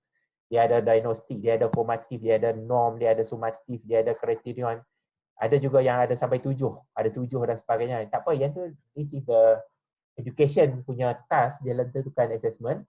Dia ada diagnostik, dia ada formatif, dia ada norm, dia ada sumatif, dia ada criterion. Ada juga yang ada sampai 7, ada 7 dan sebagainya. Tak apa, yang tu this is the education punya task, dia tentukan assessment.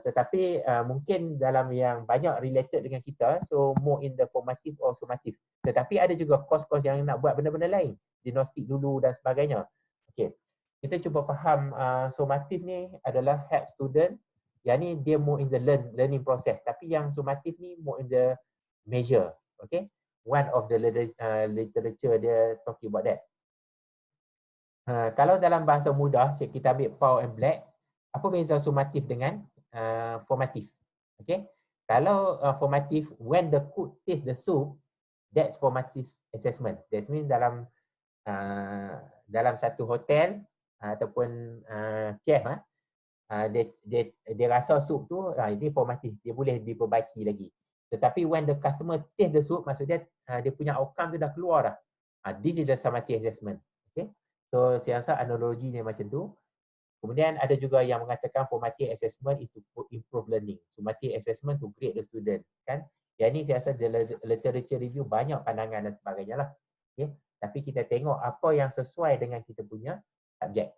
Tetapi mungkin dalam yang banyak related dengan kita, so more in the formative or summative. Tetapi ada juga course-course yang nak buat benda-benda lain, diagnostik dulu dan sebagainya. Okay. Kita cuba faham summative ni adalah help student. Yang ni dia more in the learning process. Tapi yang summative ni more in the measure. Okay. One of the literature dia talking about that. Kalau dalam bahasa mudah, kita ambil Paul and Black, apa beza summative dengan formative? Okay. Kalau formative, when the cook tastes the soup, that's formative assessment. That means dalam satu hotel ataupun chef, dia rasa sup tu ini formatif, dia boleh diperbaiki lagi. Tetapi when the customer taste the soup, maksudnya dia punya outcome tu dah keluar dah. This is the summative assessment. Okay. So saya rasa analogi ni macam tu. Kemudian ada juga yang mengatakan formative assessment is to improve learning. Summative assessment to grade the student. Kan? Yang ni saya rasa literature review banyak pandangan dan sebagainya lah. Okay. Tapi kita tengok apa yang sesuai dengan kita punya subjek.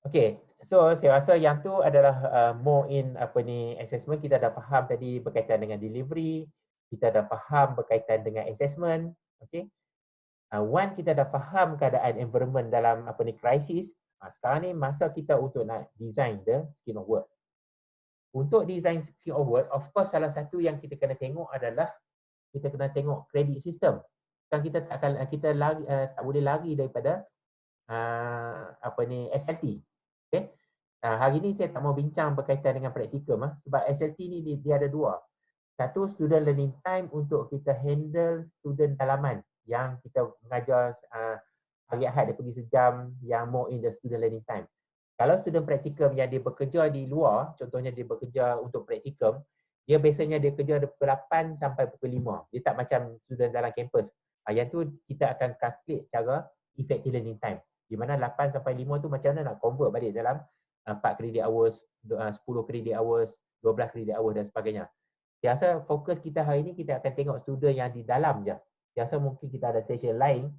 Okay, so saya rasa yang tu adalah more in assessment. Kita dah faham tadi berkaitan dengan delivery, kita dah faham berkaitan dengan assessment. Okay, one kita dah faham keadaan environment dalam krisis. Sekarang ni masa kita untuk nak design the scheme of work. Untuk design scheme of work, of course salah satu yang kita kena tengok adalah kita kena tengok credit system. Kan kita tak boleh lari daripada SLT. Okay. Hari ni saya tak mau bincang berkaitan dengan praktikum sebab SLT ni dia ada dua. Satu, student learning time untuk kita handle student dalaman yang kita mengajar hari Ahad dia pergi sejam, yang more in the student learning time. Kalau student praktikum yang dia bekerja di luar, contohnya dia bekerja untuk praktikum, dia biasanya dia kerja pukul 8 sampai pukul 5. Dia tak macam student dalam kampus. Yang tu kita akan calculate cara effective learning time. Di mana 8 sampai 5 tu macam mana nak convert balik dalam 4 credit hours, 10 credit hours, 12 credit hours dan sebagainya. Saya rasa fokus kita hari ni kita akan tengok student yang di dalam je. Saya rasa mungkin kita ada session lain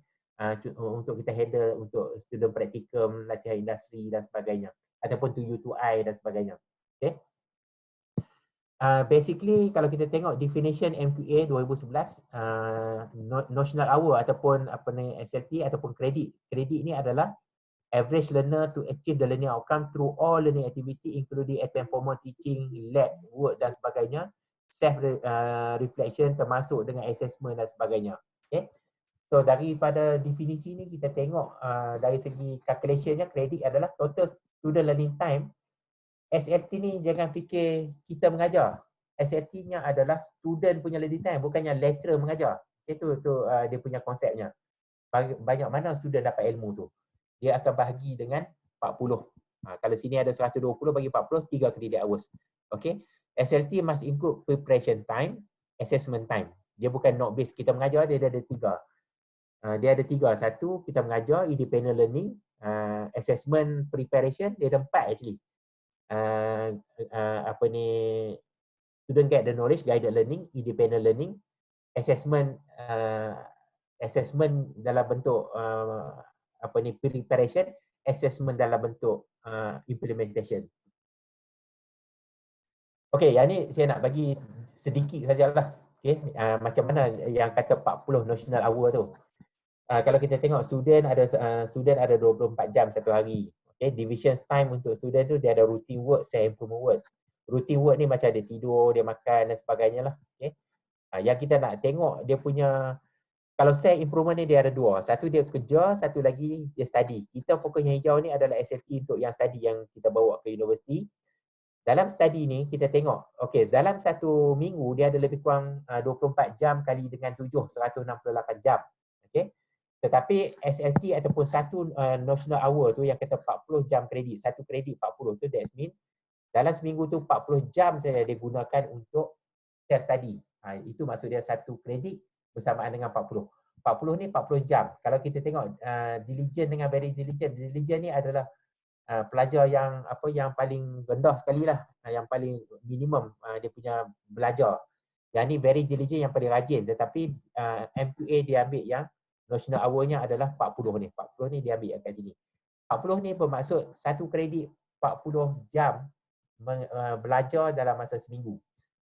untuk kita handle untuk student praktikum, latihan industri dan sebagainya. Ataupun to U to I dan sebagainya. Okay. Basically kalau kita tengok definition MQA 2011, notional hour ataupun SLT ataupun kredit. Kredit ni adalah average learner to achieve the learning outcome through all learning activity including attend formal teaching, lab, work dan sebagainya, self reflection termasuk dengan assessment dan sebagainya. Okay. So daripada definisi ni kita tengok dari segi calculationnya, kredit adalah total student learning time. SLT ni jangan fikir kita mengajar. SLT-nya adalah student punya learning time, bukannya lecturer mengajar. Itu dia punya konsepnya. Banyak mana student dapat ilmu tu. Dia akan bahagi dengan 40. Kalau sini ada 120 bagi 40, 3 credit hours. Okay. SLT must include preparation time, assessment time. Dia bukan note based kita mengajar, dia ada 3. Dia ada 3. Satu, kita mengajar independent learning. assessment preparation, dia ada 4 actually. Apa ni, student get the knowledge, guided learning, independent learning, assessment assessment dalam bentuk apa ni, preparation, assessment dalam bentuk implementation. Okey, yang ni saya nak bagi sedikit sajalah. Okey, macam mana yang kata 40 notional hour tu. Kalau kita tengok student ada 24 jam satu hari. Okay, division time untuk student tu dia ada routine work, self-improvement work. Routine work ni macam dia tidur, dia makan dan sebagainya lah. Okay. Yang kita nak tengok dia punya, kalau self-improvement ni dia ada 2. Satu dia kerja, satu lagi dia study. Kita fokus yang hijau ni adalah SLT untuk yang study yang kita bawa ke universiti. Dalam study ni kita tengok, okay, dalam satu minggu dia ada lebih kurang 24 jam kali dengan 7, 168 jam. Okay. Tetapi SLT ataupun satu notional hour tu yang kata 40 jam kredit, satu kredit 40 tu, that means dalam seminggu tu 40 jam saja dia gunakan untuk self study. Itu maksud dia satu kredit bersamaan dengan 40. 40 ni 40 jam. Kalau kita tengok diligent dengan very diligent, diligent ni adalah pelajar yang paling rendah sekali lah, yang paling minimum dia punya belajar. Yang ni very diligent yang paling rajin, tetapi MQA dia ambil yang notional hour-nya adalah 40 ni. 40 ni dia ambil kat sini. 40 ni bermaksud satu kredit 40 jam belajar dalam masa seminggu.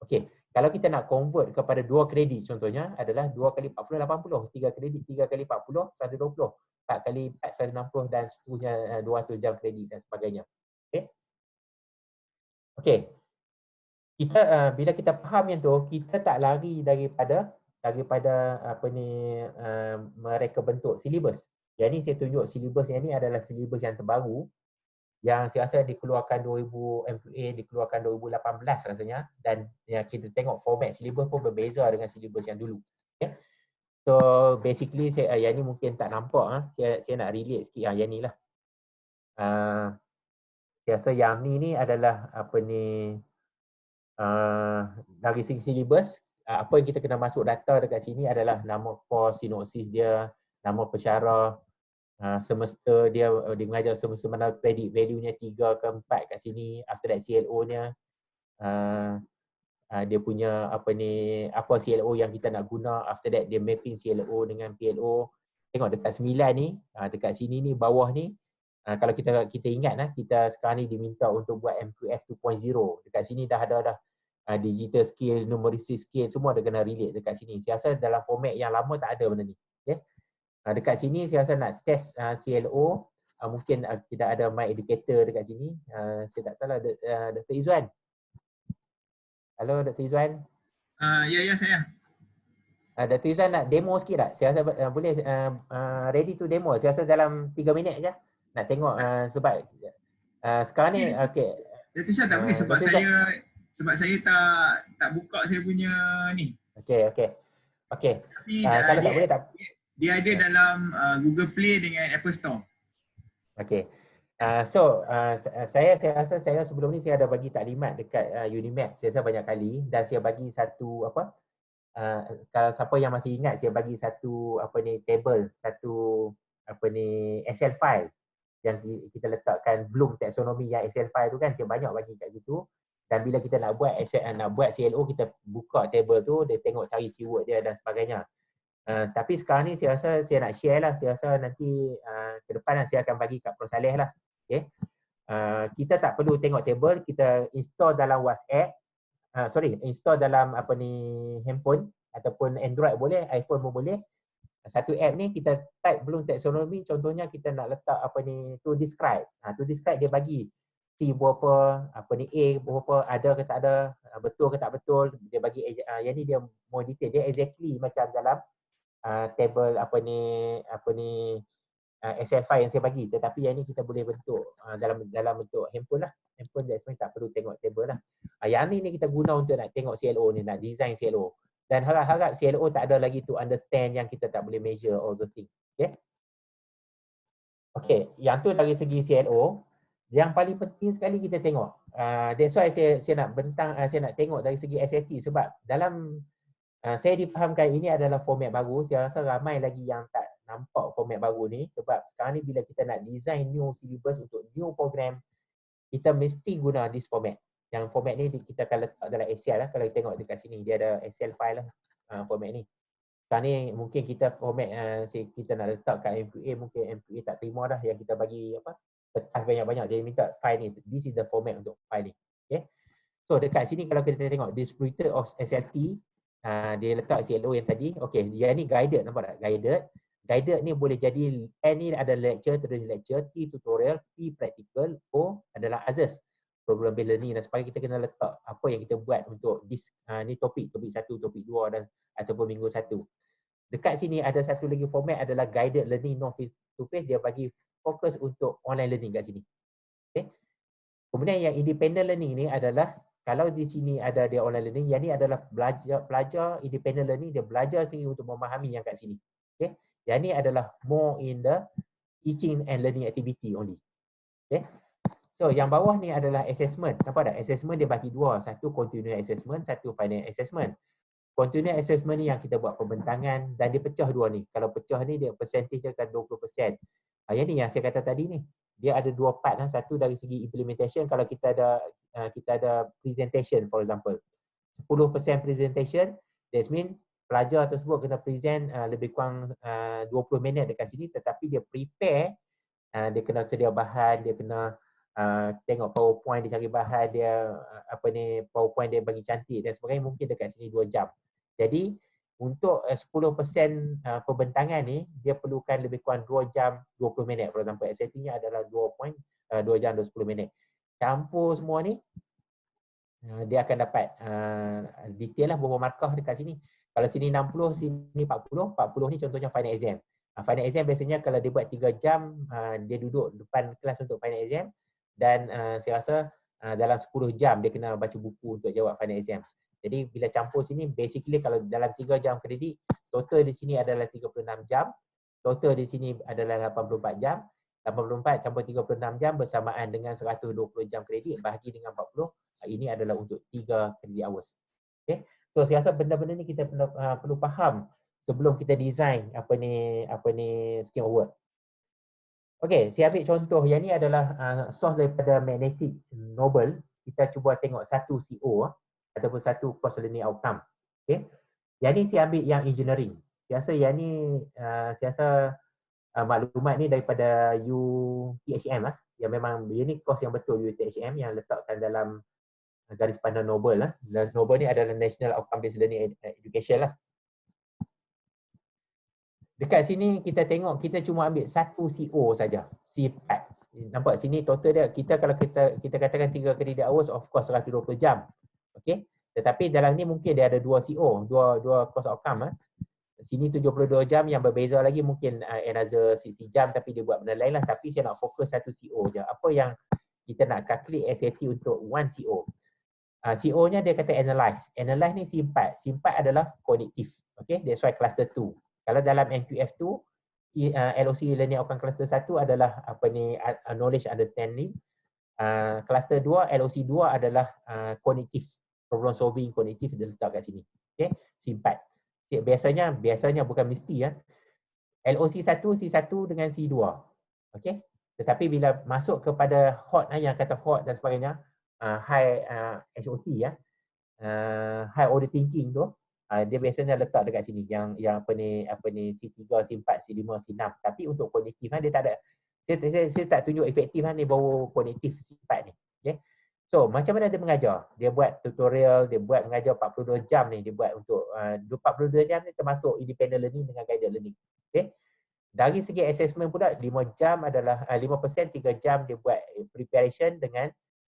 Okey, kalau kita nak convert kepada 2 kredit contohnya adalah 2 kali 40, 80. 3 kredit, 3 kali 40, 120. 4 kali 4, 160 dan seterusnya 200 jam kredit dan sebagainya. Okey. Okey. Kita bila kita faham yang tu, kita tak lari daripada mereka bentuk silibus. Yang ni saya tunjuk silibus yang ni adalah silibus yang terbaru yang saya rasa dikeluarkan 2000 MQA dikeluarkan 2018 rasanya, dan yang kita tengok format silibus pun berbeza dengan silibus yang dulu. Okay. So basically yang ni mungkin tak nampak, saya nak relate sikit yang ni lah. Saya rasa yang ni adalah dari segi silibus. Apa yang kita kena masuk data dekat sini adalah nama course, sinopsis dia, nama pensyarah, semester dia mengajar semester mana, credit value-nya 3 ke 4 kat sini, after that CLO-nya, dia punya apa CLO yang kita nak guna, after that dia mapping CLO dengan PLO. Tengok dekat 9 ni, dekat sini ni, bawah ni, kalau kita ingat kita sekarang ni diminta untuk buat MQF 2.0. Dekat sini dah ada digital skill, numeracy skill, semua ada kena relate dekat sini. Saya rasa dalam format yang lama tak ada benda ni. Okay. Dekat sini saya rasa nak test CLO, mungkin tidak ada my educator dekat sini. Saya tak tahu lah, Dr. Izzuan. Halo Dr. Izzuan. Ya saya. Dr. Izzuan nak demo sikit tak? Saya rasa boleh ready to demo. Saya rasa dalam 3 minit je. Nak tengok sebab sekarang ni okey. Dr. Syah tak boleh sebab saya tak buka saya punya ni. Okey. Tapi kalau tak boleh tak. Dia ada dalam Google Play dengan Apple Store. Okey. Saya rasa saya sebelum ni saya ada bagi taklimat dekat Unimap. Saya rasa banyak kali, dan saya bagi satu kalau siapa yang masih ingat, saya bagi satu table, satu Excel file yang kita letakkan Bloom taxonomy yang Excel file tu kan, saya banyak bagi kat situ. Dan bila kita nak buat CLO, kita buka table tu, dia tengok cari keyword dia dan sebagainya. Tapi sekarang ni saya rasa saya nak share lah. Saya rasa nanti ke depan saya akan bagi kat Prof Saleh lah. Okay. Kita tak perlu tengok table, kita install dalam WhatsApp. Install dalam handphone ataupun Android boleh, iPhone pun boleh. Satu app ni kita type Bloom taxonomy, contohnya kita nak letak to describe. To describe dia bagi C berapa, A berapa, ada ke tak ada, betul ke tak betul, dia bagi yang ni dia more detail, dia exactly macam dalam table Excel file yang saya bagi, tetapi yang ni kita boleh bentuk dalam bentuk handphone lah. Handphone dia sebenarnya tak perlu tengok table lah. Yang ni kita guna untuk nak tengok CLO ni, nak design CLO. Dan harap-harap CLO tak ada lagi to understand yang kita tak boleh measure all those things. Okay, yang tu dari segi CLO. Yang paling penting sekali kita tengok. That's why saya nak saya nak tengok dari segi SAT, sebab dalam saya difahamkan ini adalah format baru. Saya rasa ramai lagi yang nampak format baru ni sebab sekarang ni bila kita nak design new syllabus untuk new program, kita mesti guna this format. Yang format ni kita akan letak dalam Excel lah. Kalau kita tengok dekat sini, dia ada Excel file lah format ni. Sekarang ni mungkin kita format kita nak letak kat MQA, mungkin MQA tak terima dah yang kita bagi kertas banyak-banyak. Dia minta file ni. This is the format untuk file ni. Okay. So dekat sini kalau kita tengok distributed of SLT, dia letak CLO yang tadi. Okay, dia ni guided, nampak tak? Guided. Guided ni boleh jadi N ni ada lecture, terus lecture, T tutorial, P practical, O adalah others, program based learning dan sebagainya. Kita kena letak apa yang kita buat untuk ni topik 1, topik 2 dan ataupun minggu 1. Dekat sini ada satu lagi format adalah guided learning non face to face, dia bagi fokus untuk online learning kat sini. Okay. Kemudian yang independent learning ni adalah kalau di sini ada dia online learning, yang ni adalah pelajar independent learning, dia belajar sendiri untuk memahami yang kat sini. Okay. Yang ni adalah more in the teaching and learning activity only. Okay. So yang bawah ni adalah assessment. Nampak tak? Assessment dia bagi dua. Satu continuous assessment, satu final assessment. Continuous assessment ni yang kita buat pembentangan dan dia pecah dua ni. Kalau pecah ni dia percentage dia akan 20%. Yang ni yang saya kata tadi ni. Dia ada dua part lah. Satu dari segi implementation, kalau kita ada presentation for example. 10% presentation, that means pelajar tersebut kena present lebih kurang 20 minit dekat sini, tetapi dia prepare, dia kena sedia bahan, dia kena tengok PowerPoint, dia cari bahan, dia PowerPoint dia bagi cantik dan sebagainya, mungkin dekat sini 2 jam. Jadi untuk 10% pembentangan ni, dia perlukan lebih kurang 2 jam 20 minit. For example, SAT-nya adalah 2 jam 20 minit. Campur semua ni, dia akan dapat detail lah berapa markah dekat sini. Kalau sini 60, sini 40, 40 ni contohnya final exam. Final exam biasanya kalau dia buat 3 jam, dia duduk depan kelas untuk final exam dan saya rasa dalam 10 jam dia kena baca buku untuk jawab final exam. Jadi bila campur sini, basically kalau dalam 3 jam kredit, total di sini adalah 36 jam, total di sini adalah 84 jam, 84 campur 36 jam bersamaan dengan 120 jam kredit bahagi dengan 40, ini adalah untuk 3 credit hours. Okay. So saya rasa benda-benda ni kita perlu faham sebelum kita design apa ni scheme of work. Okay, saya ambil contoh yang ni adalah source daripada Magnetic Noble. Kita cuba tengok satu CO ataupun satu course learning outcome. Okay. Yang ni saya ambil yang engineering. Saya rasa yang ni maklumat ni daripada UTHM lah. Yang memang ini course yang betul UTHM yang letakkan dalam garis pandang Noble lah. Dan Noble ni adalah National Outcome Based Learning Education lah. Dekat sini kita tengok kita cuma ambil satu CO saja, C4. Nampak sini total dia, kita kalau kita katakan 3 credit hours, of course 120 jam. Okey. Tetapi dalam ni mungkin dia ada 2 CO, dua course outcome. Sini 72 jam, yang berbeza lagi mungkin another 60 jam tapi dia buat benda lain lah. Tapi saya nak fokus satu CO je. Apa yang kita nak calculate SAT untuk 1 CO. CO-nya dia kata analyze. Analyze ni C4. C4 adalah cognitive. Okay, that's why cluster 2. Kalau dalam NQF2, LOC Learning Outcome Cluster 1 adalah knowledge understanding. Cluster 2, LOC 2 adalah cognitive, problem solving cognitive, dia letak kat sini. Okay, C4. Biasanya bukan mesti ya. LOC 1, C1 dengan C2. Okay. Tetapi bila masuk kepada hot yang kata hot dan sebagainya, high HOT ya. High order thinking tu, dia biasanya letak dekat sini yang C3, C4, C5, C6. Tapi untuk kognitif dia tak ada. Saya tak tunjuk efektif ni baru kognitif C4 ni. Okay. So macam mana dia mengajar? Dia buat tutorial, dia buat mengajar 42 jam ni, dia buat untuk 42 jam ni termasuk independent learning dengan guided learning. Okay. Dari segi assessment pula 5 jam adalah 5%, 3 jam dia buat preparation dengan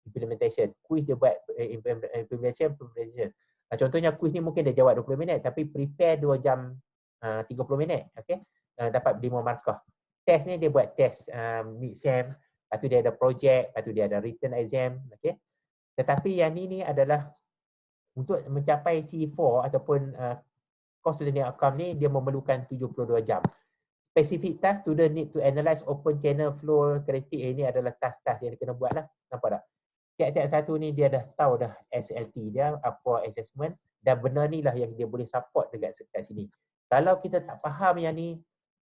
implementation. Quiz dia buat implementation. Contohnya quiz ni mungkin dia jawab 20 minit tapi prepare 2 jam 30 minit. Okay. Dapat 5 markah. Test ni dia buat test mid-sem, lepas tu dia ada project, lepas tu dia ada written exam. Okay. Tetapi yang ni adalah untuk mencapai C4 ataupun course learning outcome ni dia memerlukan 72 jam. Specific task, student need to analyze open channel flow characteristic. Ini adalah task-task yang dia kena buat lah. Nampak tak? Tiap-tiap satu ni dia dah tahu dah SLT dia, apa assessment, dan benda ni lah yang dia boleh support dekat sini. Kalau kita tak faham yang ni,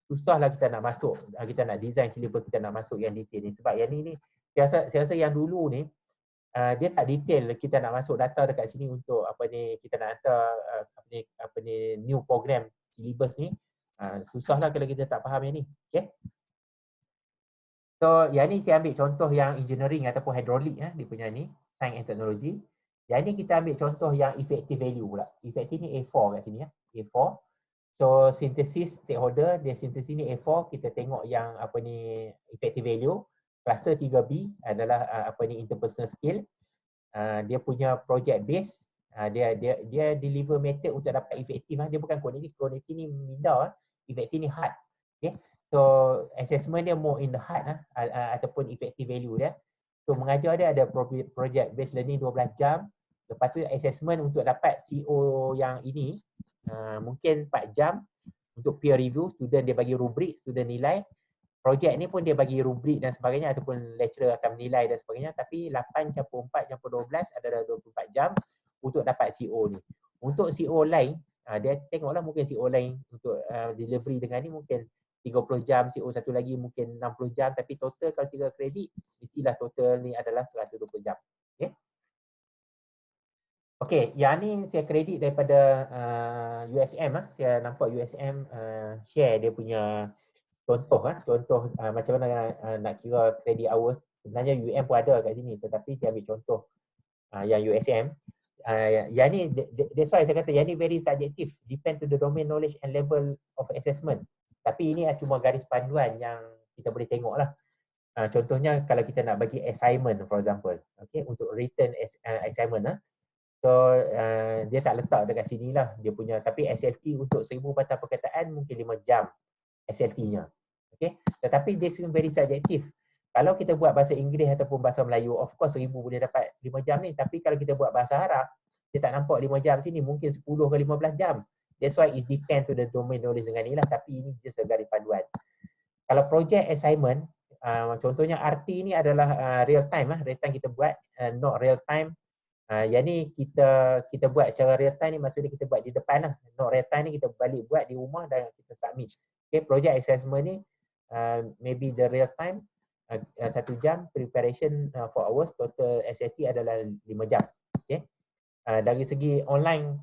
susahlah kita nak masuk, kita nak design syllabus, kita nak masuk yang detail ni. Sebab yang ni saya rasa yang dulu ni dia tak detail kita nak masuk data dekat sini untuk kita nak hantar new program syllabus ni. Susahlah kalau kita tak faham yang ni. Okay. So yang ni saya ambil contoh yang engineering ataupun hydraulic dia punya ni, science and technology. Yang ni kita ambil contoh yang effective value pula. Effective ni A4 kat sini A4. So synthesis stakeholder, dia synthesis ni A4, kita tengok yang effective value. Cluster 3B adalah interpersonal skill. Dia punya project base, dia deliver method untuk dapat efektif. Dia bukan cognitive ni minda, efektif ni hard. Okay. So assessment dia more in the hard ataupun effective value dia. So mengajar dia ada project based learning 12 jam. Lepas tu assessment untuk dapat CO yang ini mungkin 4 jam untuk peer review, student dia bagi rubrik, student nilai. Projek ni pun dia bagi rubrik dan sebagainya ataupun lecturer akan menilai dan sebagainya, tapi 8/4/12 adalah 24 jam untuk dapat CO ni. Untuk CO lain, dia tengoklah mungkin CO lain untuk delivery dengan ni mungkin 30 jam, CO satu lagi mungkin 60 jam, tapi total kalau 3 kredit, mestilah total ni adalah 120 jam. Okay. Okey, yang ni saya kredit daripada USM. Saya nampak USM share dia punya contoh macam mana nak kira credit hours. Sebenarnya UM pun ada kat sini, tetapi saya ambil contoh yang USM. Yang ni, that's why saya kata yang ni very subjective, depend to the domain knowledge and level of assessment. Tapi ini cuma garis panduan yang kita boleh tengok lah. Contohnya kalau kita nak bagi assignment for example, okay, untuk written assignment so dia tak letak dekat sini lah dia punya, tapi SLT untuk 1000 patah perkataan mungkin 5 jam SLT-nya. Okay. Tetapi this is very subjective. Kalau kita buat bahasa Inggeris ataupun bahasa Melayu, of course 1000 boleh dapat 5 jam ni, tapi kalau kita buat bahasa Arab, dia tak nampak 5 jam sini, mungkin 10 ke 15 jam. That's why it depend to the domain knowledge dengan ni lah, tapi ini just a garis panduan. Kalau project assignment, contohnya RT ni adalah real time kita buat, not real time. Yang ni kita buat secara real time ni maksudnya kita buat di depan lah. Not real time ni kita balik buat di rumah dan kita submit. Okay, project assessment ni maybe the real time 1 jam, preparation 4 hours, total SAT adalah 5 jam. Okay. Dari segi online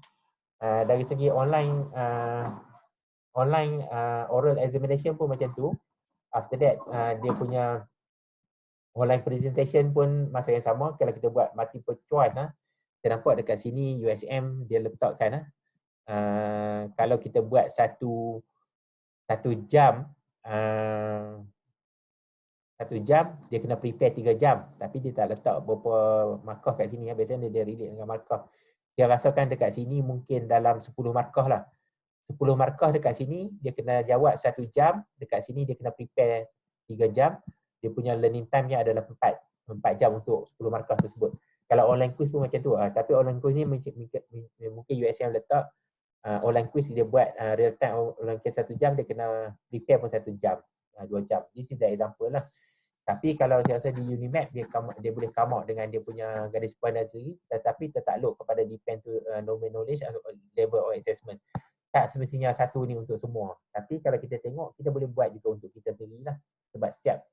oral examination pun macam tu. After that dia punya online presentation pun masa yang sama. Kalau kita buat multiple choice, saya nampak dekat sini USM dia letakkan kalau kita buat satu jam, 1 jam dia kena prepare 3 jam, tapi dia tak letak berapa markah kat sini. Biasanya dia relate dengan markah. Dia rasakan dekat sini mungkin dalam 10 markah lah. 10 markah dekat sini dia kena jawab 1 jam, dekat sini dia kena prepare 3 jam. Dia punya learning time-nya adalah 4 jam untuk 10 markah tersebut. Kalau online quiz pun macam tu. Tapi online quiz ni mungkin USM letak online quiz dia buat real time online quiz 1 jam, dia kena prepare pun 1 jam, 2 jam. This is the example lah. Tapi kalau saya rasa di Unimap dia boleh come out dengan dia punya garis panduan sendiri, tetapi tertakluk kepada depend to domain knowledge atau level of assessment. Tak semestinya satu ni untuk semua. Tapi kalau kita tengok, kita boleh buat juga untuk kita sendiri lah. Sebab setiap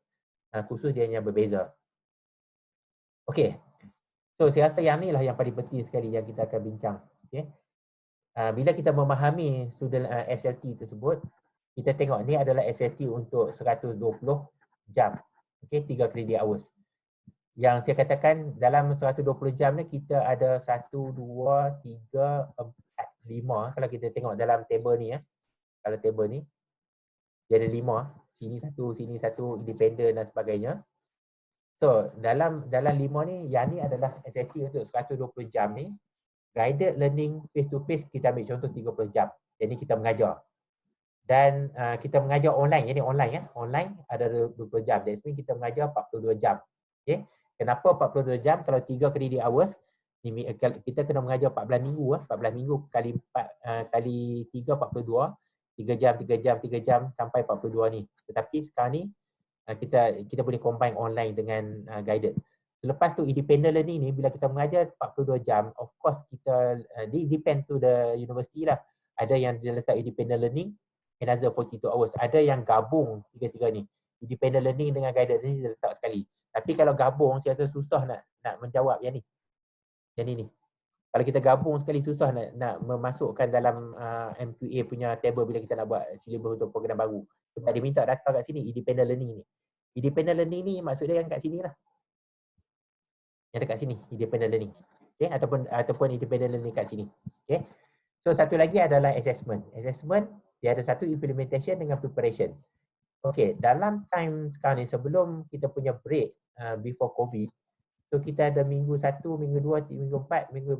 kursus dia hanya berbeza. Okey. So saya rasa yang ni lah yang paling penting sekali yang kita akan bincang. Okay. Bila kita memahami student SLT tersebut, kita tengok ni adalah SLT untuk 120 jam. Okay, 3 credit hours. Yang saya katakan dalam 120 jam ni kita ada 1, 2, 3, 4, 5. Kalau kita tengok dalam table ni kalau table ni dia ada 5, sini satu, independent dan sebagainya. So dalam 5 ni, yang ni adalah SLT untuk 120 jam ni. Guided learning face to face kita ambil contoh 30 jam. Jadi kita mengajar. Dan kita mengajar online, jadi online ada 20 jam. That's mean kita mengajar 42 jam. Okay. Kenapa 42 jam? Kalau 3 credit hours, kita kena mengajar 14 minggu. 14 minggu kali 4 kali 3, 42. 3 jam sampai 42 ni. Tetapi sekarang ni kita boleh combine online dengan guided. Selepas tu independent learning ni, bila kita mengajar 42 jam, of course kita depend to the university lah. Ada yang dia letak independent learning, another 42 hours. Ada yang gabung tiga-tiga ni. Independent learning dengan guided learning dia letak sekali. Tapi kalau gabung saya rasa susah nak menjawab yang ni. Yang ni. Kalau kita gabung sekali susah nak memasukkan dalam M2A punya table bila kita nak buat syllabus untuk program baru. Sebab dia minta data kat sini, independent learning ni. Independent learning ni maksud dia yang kat sini lah. Yang dekat sini, independent learning. Okay, ataupun independent learning kat sini. Okay. So satu lagi adalah assessment. Assessment dia ada satu implementation dengan preparation. Okay, dalam time sekarang ni sebelum kita punya break before COVID, so kita ada minggu 1, minggu 2, minggu 4, minggu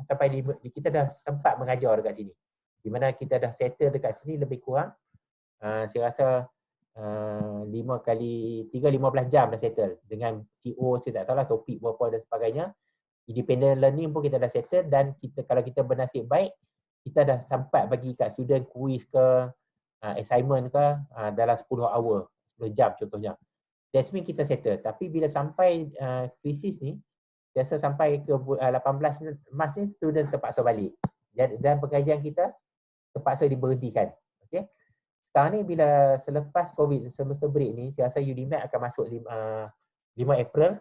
sampai 5, kita dah sempat mengajar dekat sini. Di mana kita dah settle dekat sini lebih kurang saya rasa 5 kali 3, 15 jam dah settle. Dengan CO saya tak tahulah topik berapa dan sebagainya. Independent learning pun kita dah settle dan kita kalau kita bernasib baik kita dah sempat bagi kat student quiz ke assignment ke dalam 10 hour, 10 jam contohnya. That's mean kita settle. Tapi bila sampai krisis ni, biasa sampai ke 18 Mac ni student terpaksa balik. Dan pengajian kita terpaksa diberhentikan. Okay. Sekarang ni bila selepas COVID semester break ni, saya rasa UDMAC akan masuk 5 April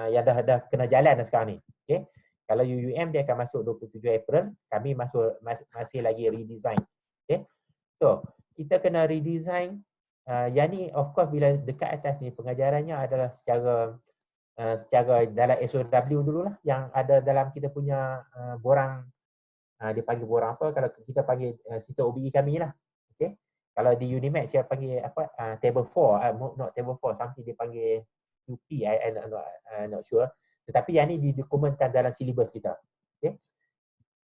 yang dah kena jalan dah sekarang ni. Okay. Kalau UUM dia akan masuk 27 April, kami masih lagi redesign. Okay. So, kita kena redesign. Yang ni of course bila dekat atas ni pengajarannya adalah secara dalam SOW dululah yang ada dalam kita punya borang, dia panggil borang apa, kalau kita panggil sistem OBE kami lah. Okay. Kalau di UNIMAC saya panggil apa, table 4, not table 4, something dia panggil UP, I'm not sure. Tetapi yang ni didokumentkan dalam silibus kita. Okay.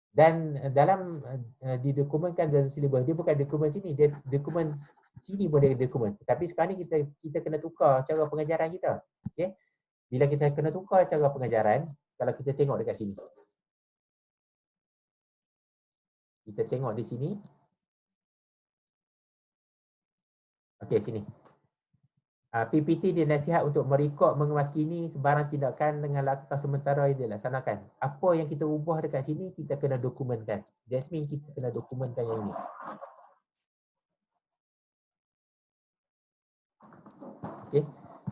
Dan dalam didokumentkan dalam silibus, dia bukan dokumen sini, dia dokumen sini pun dia dokumen. Tapi sekarang ni kita kena tukar cara pengajaran kita. Okay. Bila kita kena tukar cara pengajaran, kalau kita tengok dekat sini. Kita tengok di sini. Okey, sini. PPT dia nasihat untuk merekod mengemas-kini sebarang tindakan dengan langkah sementara yang dilaksanakan. Apa yang kita ubah dekat sini, kita kena dokumenkan. That means kita kena dokumenkan yang ini. Okay.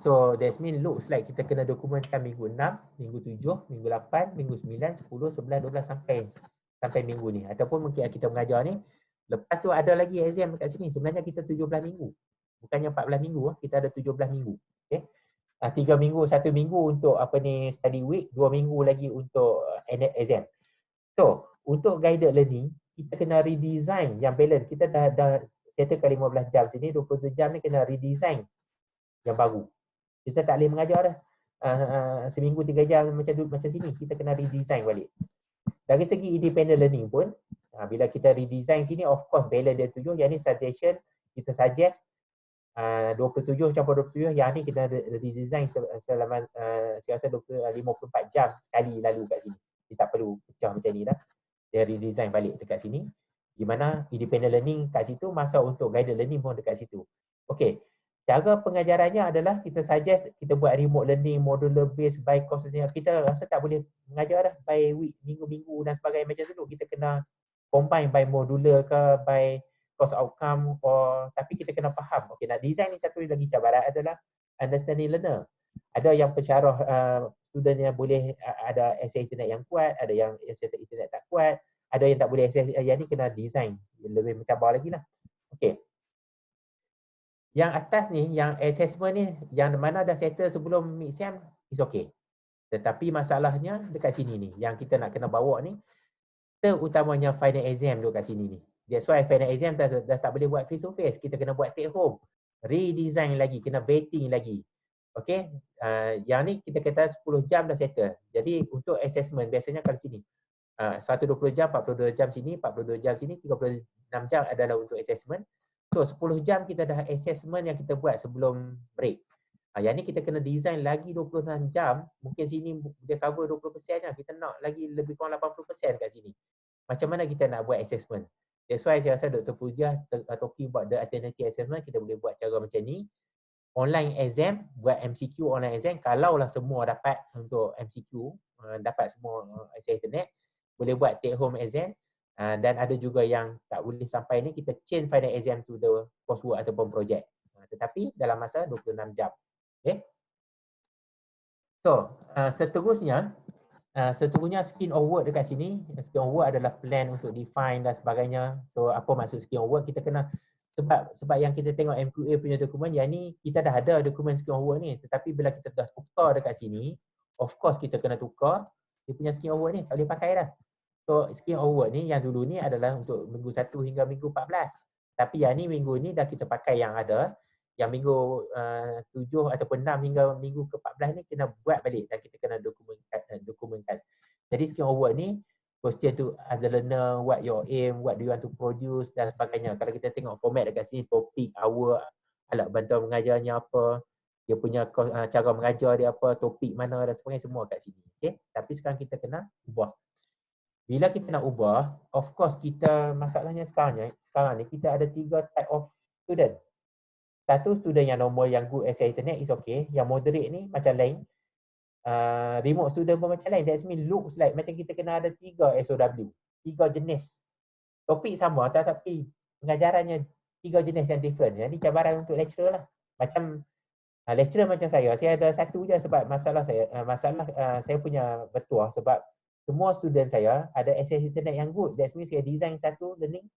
So that means looks like kita kena dokumenkan minggu 6, minggu 7, minggu 8, minggu 9, 10, 11, 12 sampai minggu ni. Ataupun mungkin kita mengajar ni, lepas tu ada lagi exam dekat sini. Sebenarnya kita 17 minggu. Bukannya 14 minggu, kita ada 17 minggu. Okay. 3 minggu, 1 minggu untuk apa ni study week, 2 minggu lagi untuk exam. So, untuk guided learning, kita kena redesign yang balance. Kita dah settle ke 15 jam sini, 27 jam ni kena redesign yang baru. Kita tak boleh mengajar dah. Seminggu 3 jam macam sini, kita kena redesign balik. Dari segi independent learning pun, bila kita redesign sini, of course balance dia 7, yang ni suggestion, kita suggest 27 campur 27, yang ni kita redesign selama saya rasa 54 jam sekali lalu kat sini. Dia tak perlu pecah macam ni dah. Dia redesign balik dekat sini. Di mana independent learning kat situ, masa untuk guided learning pun dekat situ. Okey. Cara pengajarannya adalah kita suggest kita buat remote learning, modular based by course learning. Kita rasa tak boleh mengajar dah by week, minggu-minggu dan sebagainya macam tu. Kita kena combine by modular ke, by course outcome, tapi kita kena faham. Okey, nak design ni satu lagi cabaran adalah understanding learner. Ada yang pensyarah student yang boleh ada access internet yang kuat, ada yang access internet tak kuat, ada yang tak boleh access, yang ni kena design lebih mencabar lagi lah. Okey. Yang atas ni, yang assessment ni, yang mana dah settle sebelum mid-sem, is okay. Tetapi masalahnya dekat sini ni, yang kita nak kena bawa ni, terutamanya final exam tu kat sini ni. That's why final exam dah tak boleh buat face to face. Kita kena buat take home. Redesign lagi, kena betting lagi. Okay. Yang ni kita kata 10 jam dah settle. Jadi untuk assessment, biasanya kalau sini. 120 jam, 42 jam sini, 42 jam sini, 36 jam adalah untuk assessment. So 10 jam kita dah assessment yang kita buat sebelum break. Yang ni kita kena design lagi 26 jam. Mungkin sini dia cover 20% lah. Kita nak lagi lebih kurang 80% kat sini. Macam mana kita nak buat assessment? That's why saya rasa Dr. Fuziah talking about the alternative assessment, kita boleh buat cara macam ni. Online exam, buat MCQ online exam. Kalaulah semua dapat untuk MCQ, dapat semua access internet, boleh buat take home exam. Dan ada juga yang tak boleh sampai ni, kita change final exam to the coursework ataupun project. Tetapi dalam masa 26 jam. Okay. So, seterusnya scheme of work dekat sini. Scheme of work adalah plan untuk define dan sebagainya. So, apa maksud scheme of work? Kita kena, sebab yang kita tengok MQA punya dokumen, yang ni kita dah ada dokumen scheme of work ni. Tetapi bila kita dah tukar dekat sini, of course kita kena tukar dia punya scheme of work ni, tak boleh pakai dah. So, scheme of work ni yang dulu ni adalah untuk minggu 1 hingga minggu 14. Tapi yang ni minggu ni dah kita pakai yang ada. Yang minggu 7 ataupun 6 hingga minggu ke-14 ni kena buat balik dan kita kena dokumentkan. Jadi scheme of work ni, question to ask the learner what your aim, what do you want to produce dan sebagainya. Kalau kita tengok format dekat sini, topik, hour, alat bantuan mengajarnya apa, dia punya cara mengajar dia apa, topik mana dan sebagainya, semua kat sini. Okay? Tapi sekarang kita kena ubah. Bila kita nak ubah, of course kita, masalahnya sekarang ni kita ada 3 type of student. Satu, student yang normal, yang good access internet is okay. Yang moderate ni macam lain. Remote student pun macam lain. That means looks like macam kita kena ada 3 SOW. 3 jenis. Topik sama tetapi pengajarannya 3 jenis yang different. Yang ni cabaran untuk lecturer lah. Macam lecturer macam saya ada satu je sebab masalah saya punya bertuah sebab semua student saya ada access internet yang good. That means saya design satu learning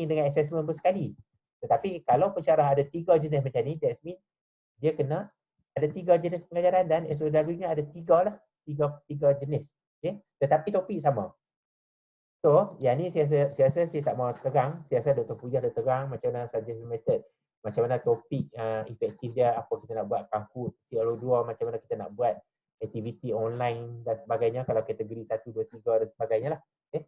dengan assessment pun sekali. Tetapi kalau pensyarah ada 3 jenis macam ni, that means dia kena ada 3 jenis pengajaran dan SOW-nya ada 3 lah. 3 jenis. Okay? Tetapi topik sama. So, yang ni saya rasa saya tak mahu terang. Saya rasa Dr. Puja dah terang macam mana subject method. Macam mana topik efektif dia, apa kita nak buat Kahoot, CLO2, macam mana kita nak buat aktiviti online dan sebagainya. Kalau kategori 1, 2, 3 dan sebagainya lah. Okay?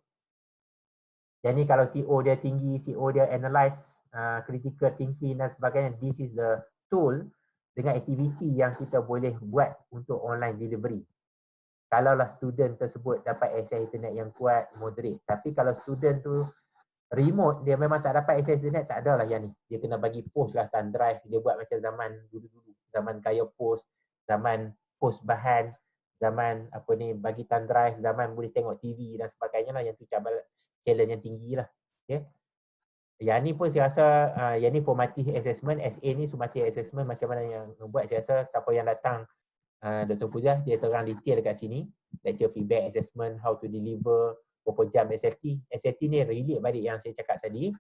Yang ni kalau CO dia tinggi, CO dia analyze, critical thinking dan sebagainya, this is the tool dengan aktiviti yang kita boleh buat untuk online delivery. Kalaulah student tersebut dapat access internet yang kuat, moderate. Tapi kalau student tu remote, dia memang tak dapat access internet, tak adalah yang ni. Dia kena bagi post lah, thumb drive. Dia buat macam zaman dulu-dulu. Zaman kaya post, zaman post bahan, zaman apa ni, bagi thumb drive, zaman boleh tengok TV dan sebagainya lah. Yang tu challenge yang tinggi lah. Okay. Yang ni pun saya rasa, yang ni formative assessment, SA ni formative assessment macam mana yang buat. Saya rasa siapa yang datang, Dr. Puja, dia terang detail dekat sini. Lecture feedback, assessment, how to deliver, berapa jam SFT. SFT ni relate balik yang saya cakap tadi.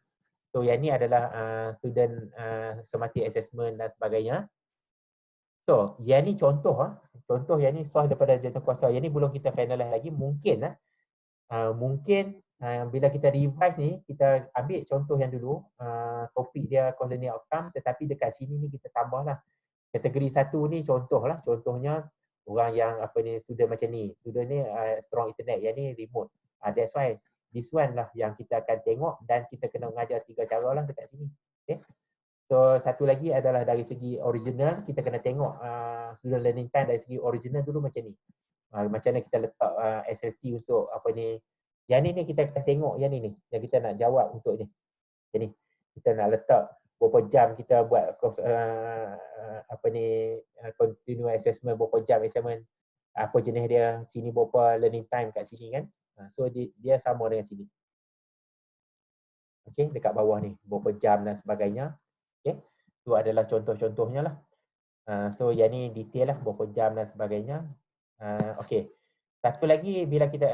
So yang ni adalah student formative assessment dan sebagainya. So yang ni contoh yang ni source daripada jantung kuasa. Yang ni belum kita finalize lagi. Mungkin bila kita revise ni, kita ambil contoh yang dulu, topik dia learning outcome, tetapi dekat sini ni kita tambahlah. Kategori 1 ni contohnya orang yang student macam ni. Student ni strong internet, yang ni remote. That's why this one lah yang kita akan tengok dan kita kena mengajar 3 cara lah dekat sini. Okay. So satu lagi adalah dari segi original, kita kena tengok student learning time dari segi original dulu macam ni. Macam mana kita letak SLT untuk yang ni kita akan tengok yang ni yang kita nak jawab untuk ni. Jadi kita nak letak berapa jam kita buat continuous assessment, berapa jam assessment, apa jenis dia, sini berapa learning time kat sini kan. So dia sama dengan sini. Okey, dekat bawah ni berapa jam dan sebagainya. Okey. Itu adalah contoh-contohnya lah. So yang ni detail lah berapa jam dan sebagainya. Okey. Satu lagi bila kita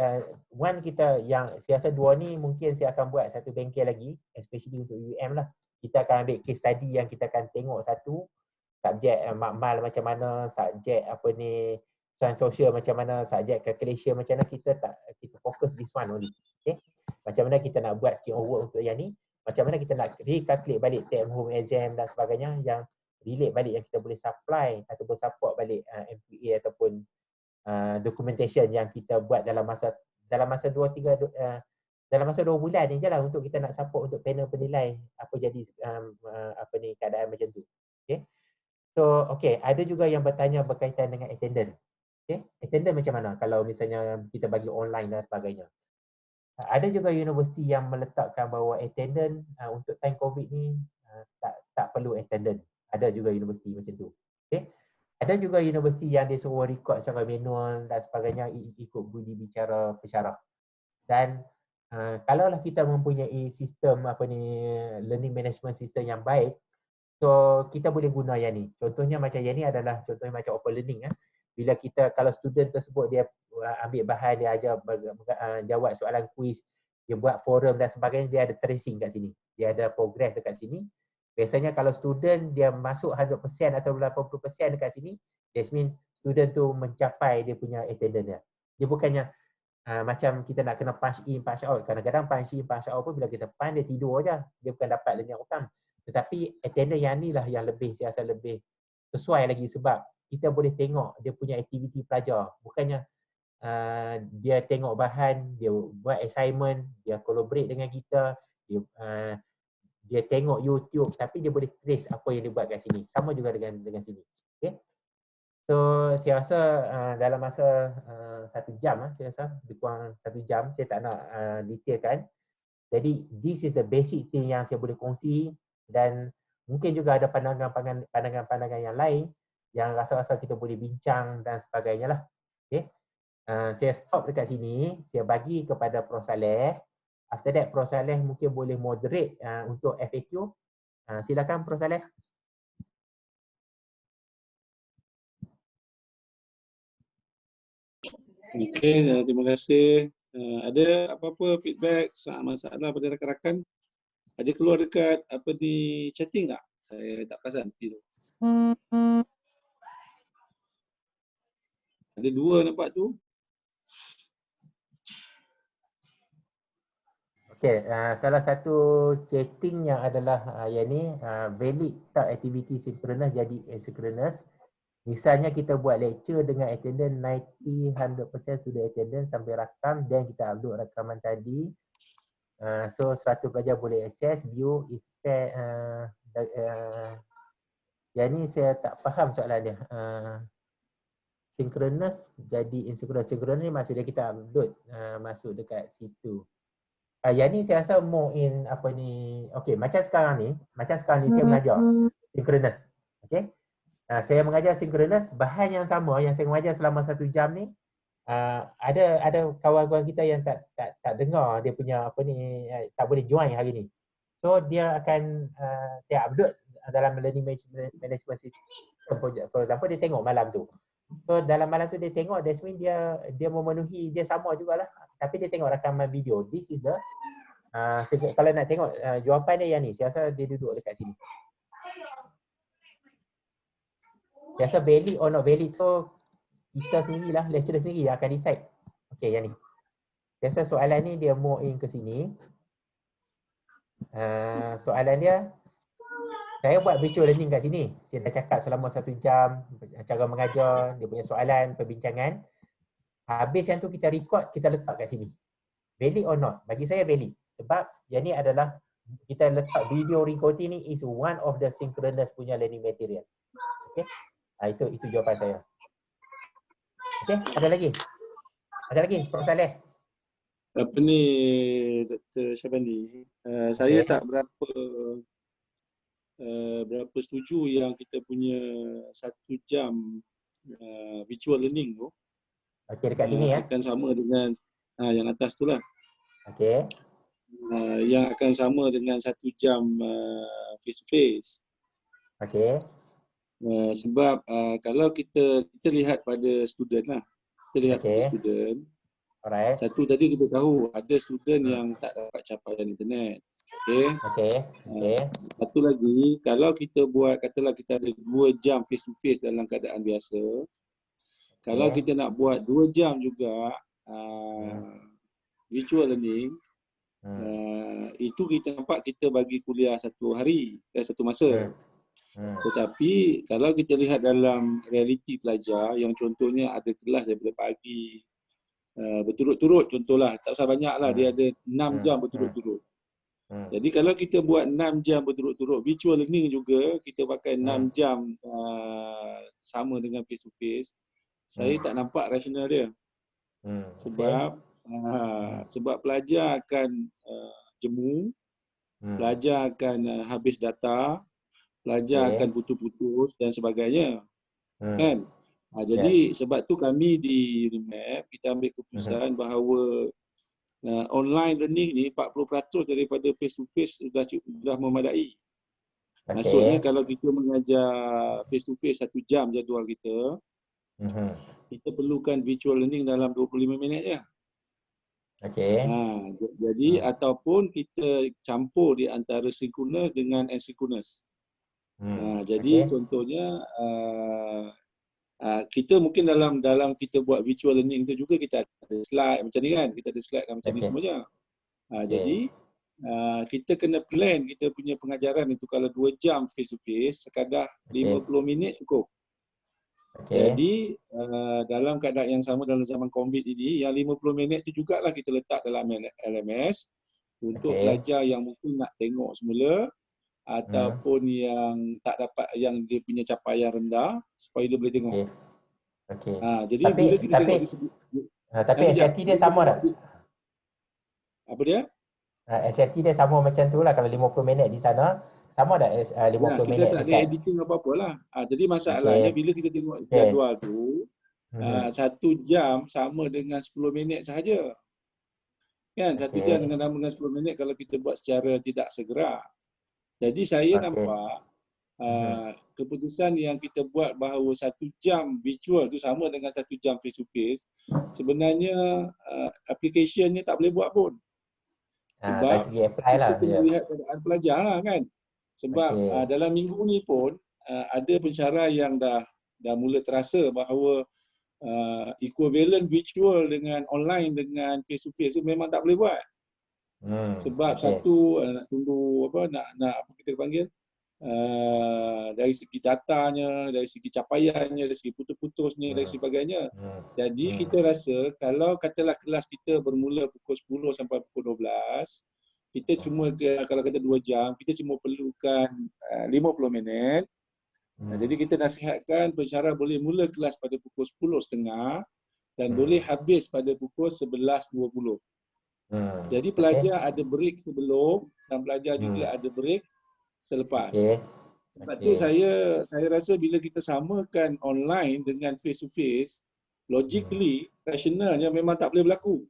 kita yang saya rasa 2 ni mungkin saya akan buat satu bengkel lagi, especially untuk UM lah. Kita akan ambil case study yang kita akan tengok satu subjek makmal macam mana, subjek science social macam mana, subjek calculation macam mana, kita fokus this one only. Okay? Macam mana kita nak buat scheme of work untuk yang ni, macam mana kita nak recalculate balik take home exam dan sebagainya yang relate balik yang kita boleh supply ataupun support balik MPA ataupun documentation yang kita buat dalam masa 2 bulan ni je lah untuk kita nak support untuk panel penilai apa jadi keadaan macam tu. Okay. So ada juga yang bertanya berkaitan dengan attendance. Okay. Attendance macam mana kalau misalnya kita bagi online dan sebagainya. Ada juga universiti yang meletakkan bahawa attendance untuk time COVID ni tak perlu attendance. Ada juga universiti macam tu. Okay. Ada juga universiti yang dia suruh record secara manual dan sebagainya ikut budi bicara pensyarah. Dan Kalaulah kita mempunyai sistem learning management system yang baik, so kita boleh guna yang ni. Contohnya macam yang ni adalah contohnya macam open learning. Bila kita, kalau student tersebut dia ambil bahan, dia ajar jawab soalan kuis, dia buat forum dan sebagainya, dia ada tracing kat sini. Dia ada progress dekat sini. Biasanya kalau student dia masuk 100% atau 80% dekat sini, that means student tu mencapai dia punya attendance dia. Dia bukannya macam kita nak kena punch in, punch out. Kadang-kadang punch in, punch out pun bila kita punch dia tidur je. Dia bukan dapat learning outcome. Tetapi attendance yang ni lah yang lebih, saya rasa lebih sesuai lagi sebab kita boleh tengok dia punya aktiviti pelajar. Bukannya dia tengok bahan, dia buat assignment, dia collaborate dengan kita, dia tengok YouTube tapi dia boleh trace apa yang dia buat kat sini. Sama juga dengan sini. Okay? So saya rasa dalam masa 1 jam, saya rasa lebih kurang 1 jam, saya tak nak detailkan. Jadi this is the basic thing yang saya boleh kongsi, dan mungkin juga ada pandangan-pandangan yang lain yang rasa-rasa kita boleh bincang dan sebagainya lah. Okay. Saya stop dekat sini, saya bagi kepada Prof. Saleh. After that Prof. Saleh mungkin boleh moderate untuk FAQ. Silakan Prof. Saleh. Okey, terima kasih. Ada apa-apa feedback, masalah pada rakan-rakan? Ada keluar dekat di chatting tak? Saya tak perasan tu. Ada 2 nampak tu. Okey, salah satu chatting yang adalah yang ni valid tak aktiviti synchronous jadi asynchronous. Misalnya kita buat lecture dengan attendance 90-100% sudah attendance sampai rakam dan kita upload rakaman tadi. So 100 pelajar boleh access, view, effect. Yang ni saya tak faham soalan dia. Synchronous jadi asynchronous. Synchronous ni maksudnya kita upload masuk dekat situ. Yang ni saya rasa more in okey, macam sekarang ni saya mengajar synchronous. Okey. Saya mengajar synchronous, bahan yang sama yang saya mengajar selama 1 jam ni, ada kawan-kawan kita yang tak dengar dia punya tak boleh join hari ni. So dia akan saya upload dalam learning management system. For example, dia tengok malam tu. So dalam malam tu dia tengok, that means dia memenuhi, dia sama jugalah. Tapi dia tengok rakaman video. This is the kalau nak tengok jawapan dia yang ni, saya rasa dia duduk dekat sini. Biasa valid or not valid tu kita sendirilah, lecturer sendiri yang akan decide. Okey, yang ni. Biasa soalan ni dia more in ke sini. Soalan dia, saya buat virtual learning kat sini. Saya dah cakap selama 1 jam cara mengajar, dia punya soalan, perbincangan. Habis yang tu kita record, kita letak kat sini. Valid or not? Bagi saya valid. Sebab yang ni adalah kita letak video recording ni is one of the synchronous punya learning material. Okey. Itu jawapan saya. Okey, ada lagi? Ada lagi, Prof. Saleh? Dr. Syabani, saya tak berapa setuju yang kita punya 1 jam virtual learning tu. Okey, dekat sini akan sama dengan yang atas tu lah. Okey. Yang akan sama dengan 1 jam face to face. Okey. Sebab kalau kita lihat pada student lah. Kita lihat pada student. Alright. Satu tadi kita tahu ada student yang tak dapat capaian internet. Okey. Okey. Satu lagi, kalau kita buat, katalah kita ada 2 jam face to face dalam keadaan biasa. Kalau kita nak buat 2 jam juga virtual learning, itu kita nampak kita bagi kuliah 1 hari dan 1 masa. Tetapi kalau kita lihat dalam realiti pelajar yang contohnya ada kelas daripada pagi berturut-turut, contohlah tak usah banyak lah, dia ada 6 jam berturut-turut. Jadi kalau kita buat 6 jam berturut-turut virtual learning juga, kita pakai 6 jam sama dengan face to face, saya tak nampak rasional dia. Sebab pelajar akan jemu, pelajar akan habis data, pelajar akan putus-putus dan sebagainya. Kan? Jadi sebab tu kami di REMAP kita ambil keputusan bahawa online learning ni 40% daripada face to face sudah memadai. Okey. Maksudnya kalau kita mengajar face to face 1 jam jadual kita, kita perlukan virtual learning dalam 25 minit je. Okey. Jadi ataupun kita campur di antara synchronous dengan asynchronous. Jadi contohnya kita mungkin dalam kita buat virtual learning tu juga kita ada slide macam ni kan, kita ada slide macam ni semuanya. Jadi kita kena plan kita punya pengajaran itu. Kalau 2 jam face to face, sekadar 50 minit cukup. Jadi dalam keadaan yang sama dalam zaman COVID ini, yang 50 minit tu jugalah kita letak dalam LMS untuk pelajar yang mungkin nak tengok semula ataupun yang tak dapat, yang dia punya capaian rendah, supaya dia boleh tengok. Jadi bila kita tengok tapi SLT dia sama tak? Apa dia? SLT dia sama macam tu lah. Kalau 50 minit di sana, sama tak 50 minit kita tak ada editing apa-apa lah. Jadi masalahnya bila kita tengok jadual tu, 1 jam sama dengan 10 minit sahaja. Kan, 1 jam dengan 10 minit kalau kita buat secara tidak segera. Jadi saya nampak keputusan yang kita buat bahawa 1 jam virtual tu sama dengan 1 jam face to face, sebenarnya application-nya tak boleh buat pun. Sebab kita kena lihat keadaan pelajar lah kan. Sebab dalam minggu ni pun ada pensyarah yang dah mula terasa bahawa equivalent virtual dengan online dengan face to face tu memang tak boleh buat. Sebab satu nak tunggu nak apa kita panggil, dari segi datanya, dari segi capaiannya, dari segi putus-putusnya dan sebagainya. Jadi kita rasa kalau katalah kelas kita bermula pukul 10 sampai pukul 12, kita cuma kalau kata 2 jam, kita cuma perlukan 50 minit. Jadi kita nasihatkan pensyarah boleh mula kelas pada pukul 10.30 dan boleh habis pada pukul 11.20. Jadi pelajar ada break sebelum dan pelajar juga ada break selepas. Sebab tu saya rasa bila kita samakan online dengan face to face, logically, rationalnya memang tak boleh berlaku.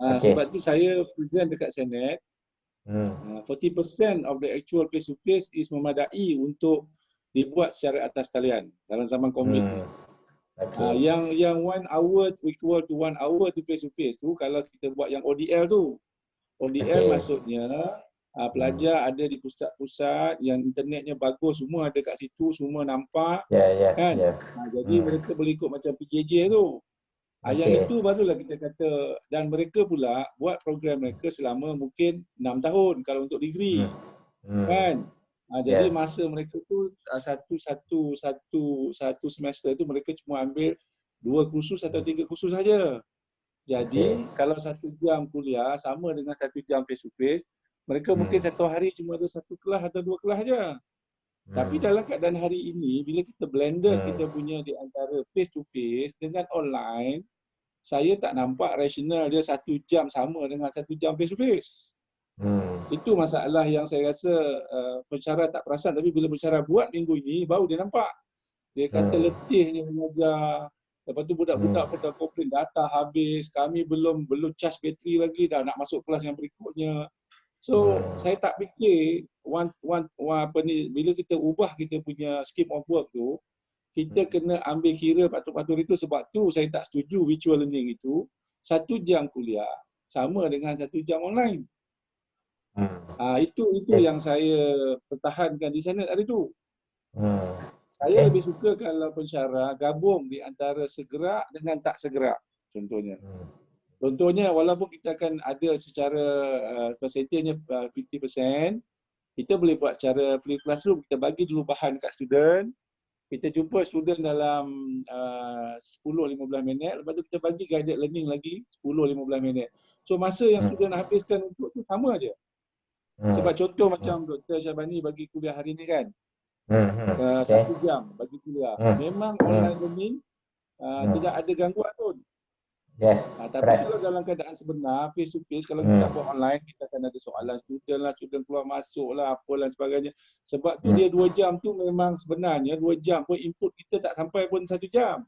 Sebab tu saya present dekat Senate, 40% of the actual face to face is memadai untuk dibuat secara atas talian dalam zaman COVID ni. Yang 1 hour equal to 1 hour to face to face tu, kalau kita buat yang ODL tu, ODL maksudnya pelajar ada di pusat-pusat yang internetnya bagus, semua ada kat situ, semua nampak kan. Jadi mereka boleh ikut macam PJJ tu. Yang itu barulah kita kata, dan mereka pula buat program mereka selama mungkin 6 tahun kalau untuk degree. Kan? Jadi masa mereka tu satu semester tu mereka cuma ambil 2 kursus atau 3 kursus saja. Jadi kalau 1 jam kuliah sama dengan 1 jam face to face, mereka mungkin 1 hari cuma ada 1 kelas atau 2 kelas saja. Tapi dalam keadaan hari ini, bila kita blended kita punya di antara face to face dengan online, saya tak nampak rasional dia 1 jam sama dengan 1 jam face to face. Itu masalah yang saya rasa pensyarah tak perasan, tapi bila pensyarah buat minggu ini baru dia nampak. Dia kata letihnya mengajar. Lepas tu budak-budak pun dah komplain data habis, kami belum charge bateri lagi, dah nak masuk kelas yang berikutnya. So saya tak fikir bila kita ubah kita punya scheme of work tu, kita kena ambil kira faktor-faktor itu. Sebab tu saya tak setuju virtual learning itu 1 jam kuliah sama dengan 1 jam online. Itu yang saya pertahankan di sana hari tu. Saya lebih suka kalau pensyarah gabung di antara segera dengan tak segera. Contohnya walaupun kita akan ada secara persentasenya 50%, kita boleh buat secara flip classroom. Kita bagi dulu bahan kat student, kita jumpa student dalam 10-15 minit, lepas tu kita bagi guided learning lagi 10-15 minit. So masa yang student habiskan untuk tu sama aja. Sebab contoh macam Dr. Syabani bagi kuliah hari ni kan, 1 jam bagi kuliah. Memang online learning, tidak ada gangguan pun. Tapi kalau dalam keadaan sebenar, face to face, kalau kita buat online, kita akan ada soalan student keluar masuk lah, apalah sebagainya. Sebab tu dia 2 jam tu memang sebenarnya 2 jam pun input kita tak sampai pun 1 jam.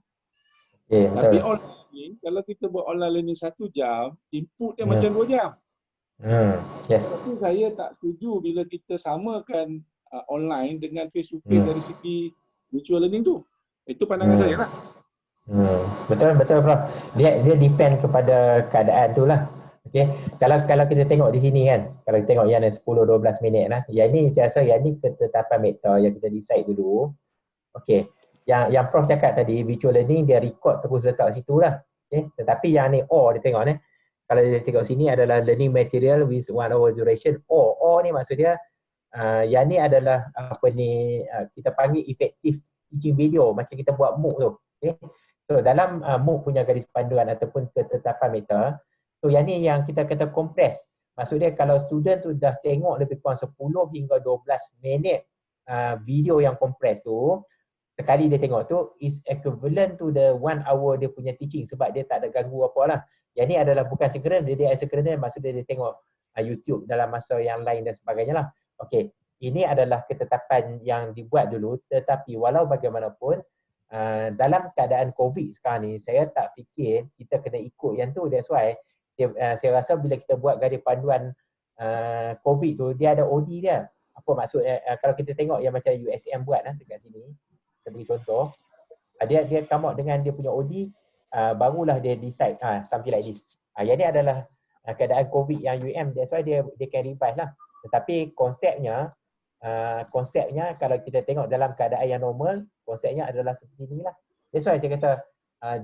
Tapi online ni, kalau kita buat online learning 1 jam, input dia macam 2 jam. Yes. Tapi saya tak setuju bila kita samakan online dengan face to face dari segi virtual learning tu. Itu pandangan saya lah. Betul Prof. Dia depend kepada keadaan tu lah. Okay. Kalau kita tengok di sini kan, kalau kita tengok yang 10-12 minit lah, yang ni saya rasa yang ni ketetapan meta yang kita decide dulu. Okay. Yang Prof cakap tadi, virtual learning dia record terus letak situ lah. Okay. Tetapi yang ni dia tengok ni. Kalau dia tengok sini adalah learning material with 1 hour duration. Ni maksud dia yang ni adalah kita panggil effective teaching video macam kita buat MOOC tu. Okay. So dalam MOOC punya garis panduan ataupun ketetapan meta, so yang ni yang kita kata compress. Maksud dia kalau student tu dah tengok lebih kurang 10 hingga 12 minit video yang compress tu, sekali dia tengok tu is equivalent to the 1 hour dia punya teaching sebab dia tak ada ganggu apa lah. Yang ni adalah bukan synchronous, dia asynchronous, maksud dia tengok YouTube dalam masa yang lain dan sebagainya lah. Okey, ini adalah ketetapan yang dibuat dulu, tetapi walau bagaimanapun dalam keadaan COVID sekarang ni, saya tak fikir kita kena ikut yang tu. That's why saya rasa bila kita buat garis panduan COVID tu, dia ada OD dia. Apa maksud, kalau kita tengok yang macam USM buat dekat sini, kita beri contoh, dia come out dengan dia punya OD, barulah dia decide something like this. Yang ni adalah keadaan COVID yang UM, that's why dia can revise lah. Tetapi konsepnya kalau kita tengok dalam keadaan yang normal, konsepnya adalah seperti inilah. That's why saya kata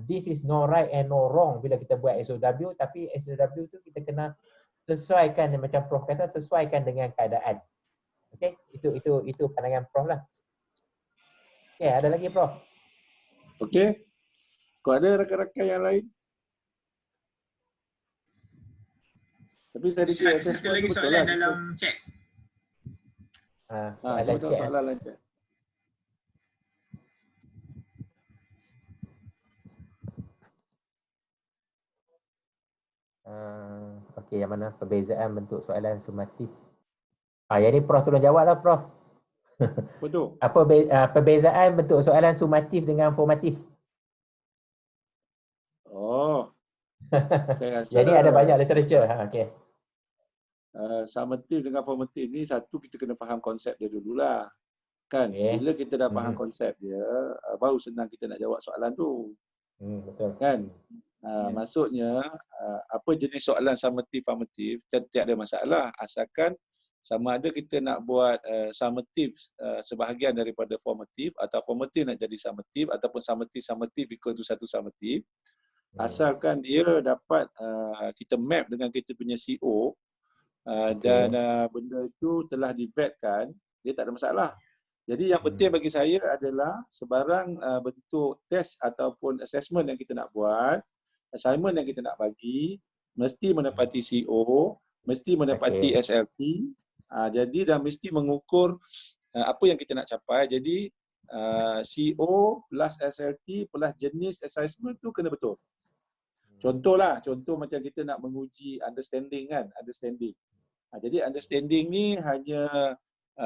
this is no right and no wrong bila kita buat SOW, tapi SOW tu kita kena sesuaikan, macam Prof kata, sesuaikan dengan keadaan. Okey, itu pandangan Prof lah. Okey, ada lagi Prof? Okey. Kau ada rakan-rakan yang lain? Tapi tadi satu lagi soalan dalam chat. Soalan chat. Okey, yang mana perbezaan bentuk soalan sumatif? Yang ni Prof tolong jawab lah Prof. Betul. Apa perbezaan bentuk soalan sumatif dengan formatif? Saya rasa jadi ada banyak literature. Okey. Summative dengan formative ni, satu kita kena faham konsep dia dululah. Kan? Bila kita dah faham konsep dia, baru senang kita nak jawab soalan tu. Betul. Kan? Maksudnya apa jenis soalan summative formative tiada masalah, asalkan sama ada kita nak buat summative sebahagian daripada formative, atau formative nak jadi summative, ataupun summative equal to satu summative. Asalkan dia dapat kita map dengan kita punya CO dan benda itu telah divetkan, dia tak ada masalah. Jadi yang penting bagi saya adalah sebarang bentuk test ataupun assessment yang kita nak buat, assignment yang kita nak bagi, mesti menepati CO, mesti menepati SLT. Jadi dah mesti mengukur apa yang kita nak capai. Jadi CO plus SLT plus jenis assessment tu kena betul. Contoh macam kita nak menguji understanding kan, understanding. Jadi understanding ni hanya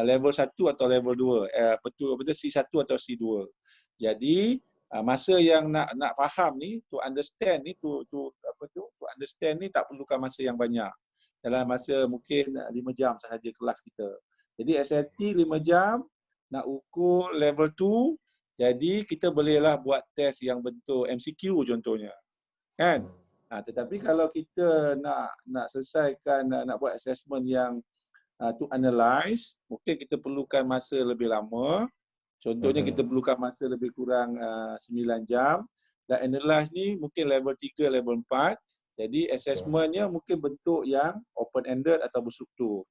level 1 atau level 2, betul C1 atau C2. Jadi masa yang nak faham ni, to understand ni, to understand ni tak perlukan masa yang banyak. Dalam masa mungkin 5 jam sahaja kelas kita. Jadi SLT 5 jam, nak ukur level 2, jadi kita bolehlah buat test yang bentuk MCQ contohnya. Kan? Tetapi kalau kita nak selesaikan, nak buat assessment yang to analyze, mungkin kita perlukan masa lebih lama. Contohnya kita perlukan masa lebih kurang 9 jam. Dan analyze ni mungkin level 3, level 4. Jadi assessmentnya mungkin bentuk yang open-ended atau berstruktur.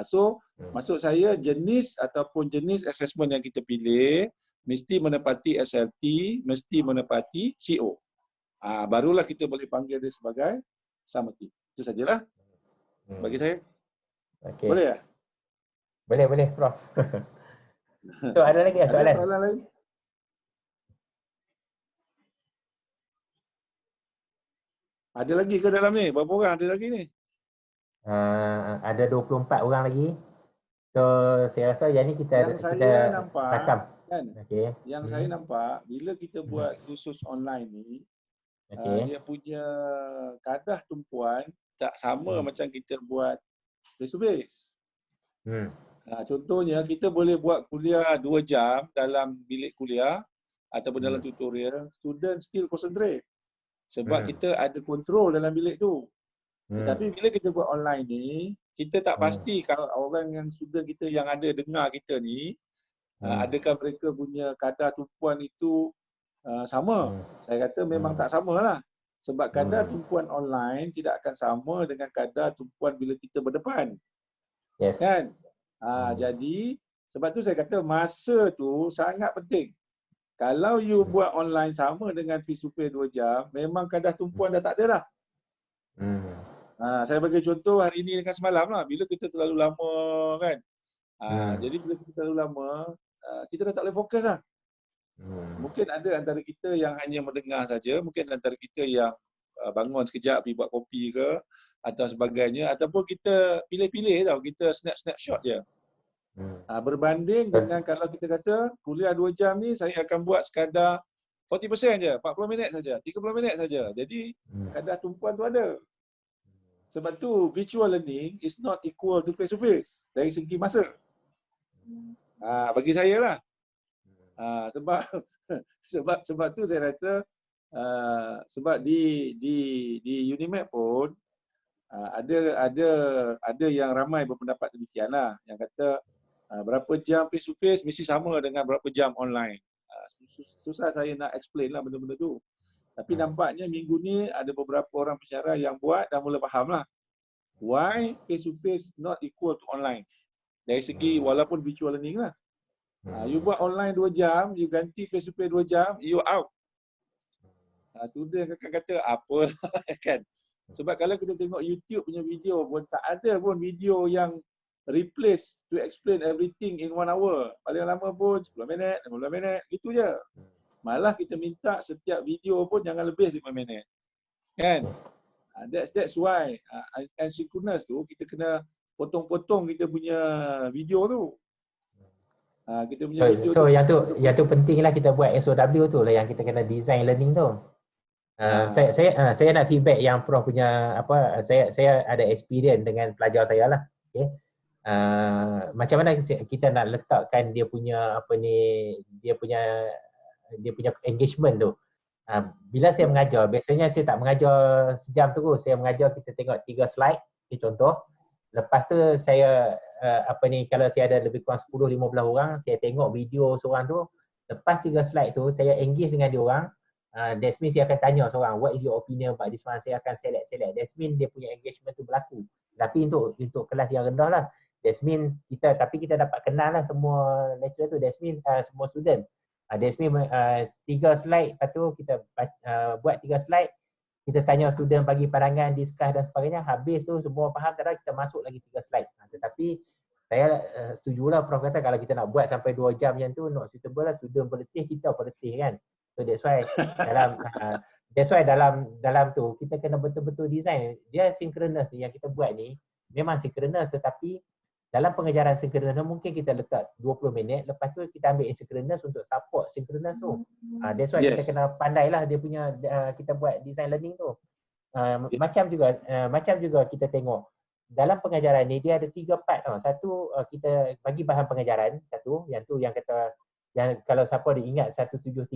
So maksud saya jenis ataupun jenis assessment yang kita pilih mesti menepati SLT, mesti menepati CO. Barulah kita boleh panggil dia sebagai summative. Itu sajalah bagi saya. Okay. Boleh tak? Boleh Prof. So ada lagi soalan? Ada soalan lain? Ada lagi ke dalam ni? Berapa orang ada lagi ni? Ada 24 orang lagi. So saya rasa yang ni kita nampak rakam. Kan? Yang saya nampak bila kita buat kursus online ni, dia punya kadar tumpuan tak sama macam kita buat face to face. Contohnya kita boleh buat kuliah 2 jam dalam bilik kuliah ataupun dalam tutorial, student still concentrate. Sebab kita ada kontrol dalam bilik tu. Tetapi bila kita buat online ni, kita tak pasti kalau orang yang student kita yang ada dengar kita ni, adakah mereka punya kadar tumpuan itu sama. Saya kata memang tak sama lah. Sebab kadar tumpuan online tidak akan sama dengan kadar tumpuan bila kita berdepan. Kan? Jadi, sebab tu saya kata masa tu sangat penting. Kalau you buat online sama dengan face to face 2 jam, memang kadar tumpuan dah tak ada dah. Saya bagi contoh hari ini dengan semalam lah. Bila kita terlalu lama kan. Jadi bila kita terlalu lama, kita dah tak boleh fokus lah. Mungkin ada antara kita yang hanya mendengar saja, mungkin antara kita yang bangun sekejap pergi buat kopi ke atau sebagainya, ataupun kita pilih-pilih tau, kita snapshot je. Berbanding dengan kalau kita kata kuliah 2 jam ni saya akan buat sekadar 40% je, 40 minit saja, 30 minit saja. Jadi kadar tumpuan tu ada. Sebab tu virtual learning is not equal to face dari segi masa. Bagi saya lah. Sebab tu saya kata sebab di Unimed pun ada yang ramai berpendapat demikian lah, yang kata berapa jam face to face mesti sama dengan berapa jam online. Susah saya nak explain lah benda-benda tu. Tapi nampaknya minggu ni ada beberapa orang pensyarah yang buat dan mula faham lah why face to face not equal to online. Dari segi walaupun virtual learning lah. You buat online 2 jam, you ganti face to face 2 jam, you out. Student akan kata apa kan. Sebab kalau kita tengok YouTube punya video pun tak ada pun video yang replace to explain everything in 1 hour. Paling lama pun 10 minit, 15 minit, gitu je. Malah kita minta setiap video pun jangan lebih 5 minit. Kan? That's why asynchronous tu kita kena potong-potong kita punya video tu. Kita punya video so yang tu pentinglah kita buat SOW tu lah, yang kita kena design learning tu. Saya nak feedback yang Prof punya apa, saya ada experience dengan pelajar saya lah. Okay. Macam mana kita nak letakkan dia punya apa ni, dia punya engagement tu. Bila saya mengajar, biasanya saya tak mengajar sejam tu, saya mengajar kita tengok 3 slide, contoh. Lepas tu saya kalau saya ada lebih kurang 10-15 orang, saya tengok video seorang tu. Lepas 3 slide tu saya engage dengan dia orang. That means saya akan tanya seorang, what is your opinion about this one? Saya akan select. That means dia punya engagement tu berlaku. Tapi untuk kelas yang rendah lah. That means kita dapat kenal lah semua lecturer tu. That means semua student. That means 3 slide, lepas tu kita buat 3 slide. Kita tanya student, bagi pandangan, discuss dan sebagainya. Habis tu semua faham, kadang kita masuk lagi 3 slide. Tetapi saya setujulah Prof kata kalau kita nak buat sampai 2 jam macam tu, not suitable lah. Student berletih, kita berletih kan. So that's why dalam tu kita kena betul-betul design. Dia synchronous ni yang kita buat ni memang synchronous, tetapi dalam pengajaran synchronous mungkin kita letak 20 minit, lepas tu kita ambil asynchronous untuk support synchronous tu. That's why kita kena pandailah dia punya kita buat design learning tu. Macam juga kita tengok dalam pengajaran ni dia ada 3 part. Satu kita bagi bahan pengajaran, yang kata yang kalau siapa dia ingat 1732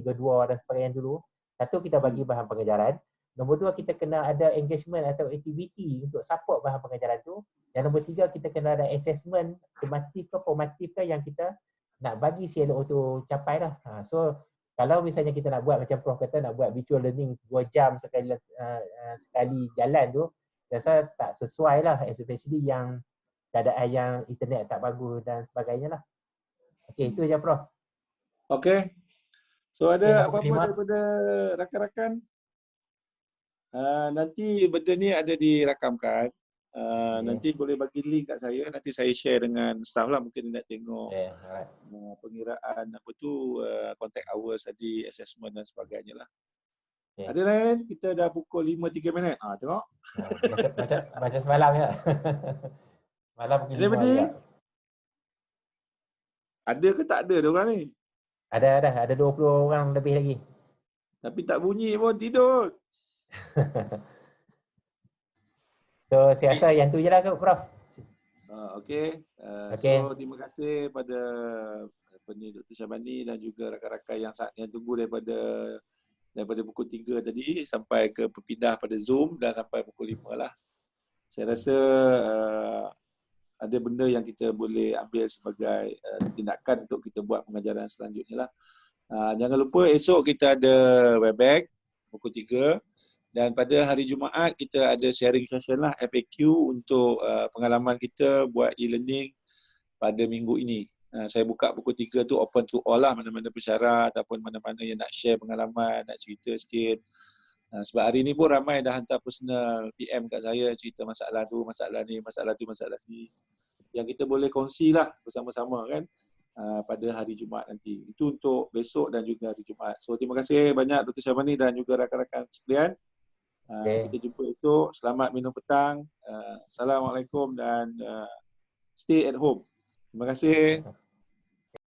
dan sebagainya dulu. Satu, kita bagi bahan pengajaran. Nombor 2, kita kena ada engagement atau aktiviti untuk support bahan pengajaran tu. Yang nombor 3, kita kena ada assessment sumatif ke formatif ke yang kita nak bagi CLO tu capai lah. So kalau misalnya kita nak buat macam Prof kata, nak buat virtual learning 2 jam sekali jalan tu, rasa tak sesuai lah, especially yang keadaan yang internet tak bagus dan sebagainya lah. Okey, itu je Prof. Okey. So ada apa-apa daripada rakan-rakan? Nanti benda ni ada dirakamkan. Nanti boleh bagi link kat saya, nanti saya share dengan staff lah, mungkin nak tengok pengiraan apa tu, contact hours tadi, assessment dan sebagainya lah. Ada lain? Kita dah pukul 5.3 minit. Tengok. Baca semalam ya. Malam pukul 5 juga. Ada ke tak ada diorang ni? Ada 20 orang lebih lagi. Tapi tak bunyi pun tidur. So saya rasa yang tu je lah Prof. Okey. Okey. So terima kasih pada Dr. Syabani dan juga rakan-rakan yang tunggu daripada pukul 3 tadi sampai ke berpindah pada Zoom dan sampai pukul 5 lah. Saya rasa ada benda yang kita boleh ambil sebagai tindakan untuk kita buat pengajaran selanjutnya lah. Jangan lupa esok kita ada Webex pukul 3 dan pada hari Jumaat kita ada sharing session lah FAQ untuk pengalaman kita buat e-learning pada minggu ini. Saya buka pukul 3 tu open to all lah, mana-mana pesara ataupun mana-mana yang nak share pengalaman, nak cerita sikit. Sebab hari ni pun ramai dah hantar personal PM kat saya cerita masalah tu, masalah ni, masalah tu, masalah ni. Yang kita boleh kongsi lah bersama-sama kan pada hari Jumaat nanti. Itu untuk besok dan juga hari Jumaat. So terima kasih banyak Dr. Syabani dan juga rakan-rakan sekalian. Kita jumpa esok. Selamat minum petang. Assalamualaikum dan stay at home. Terima kasih.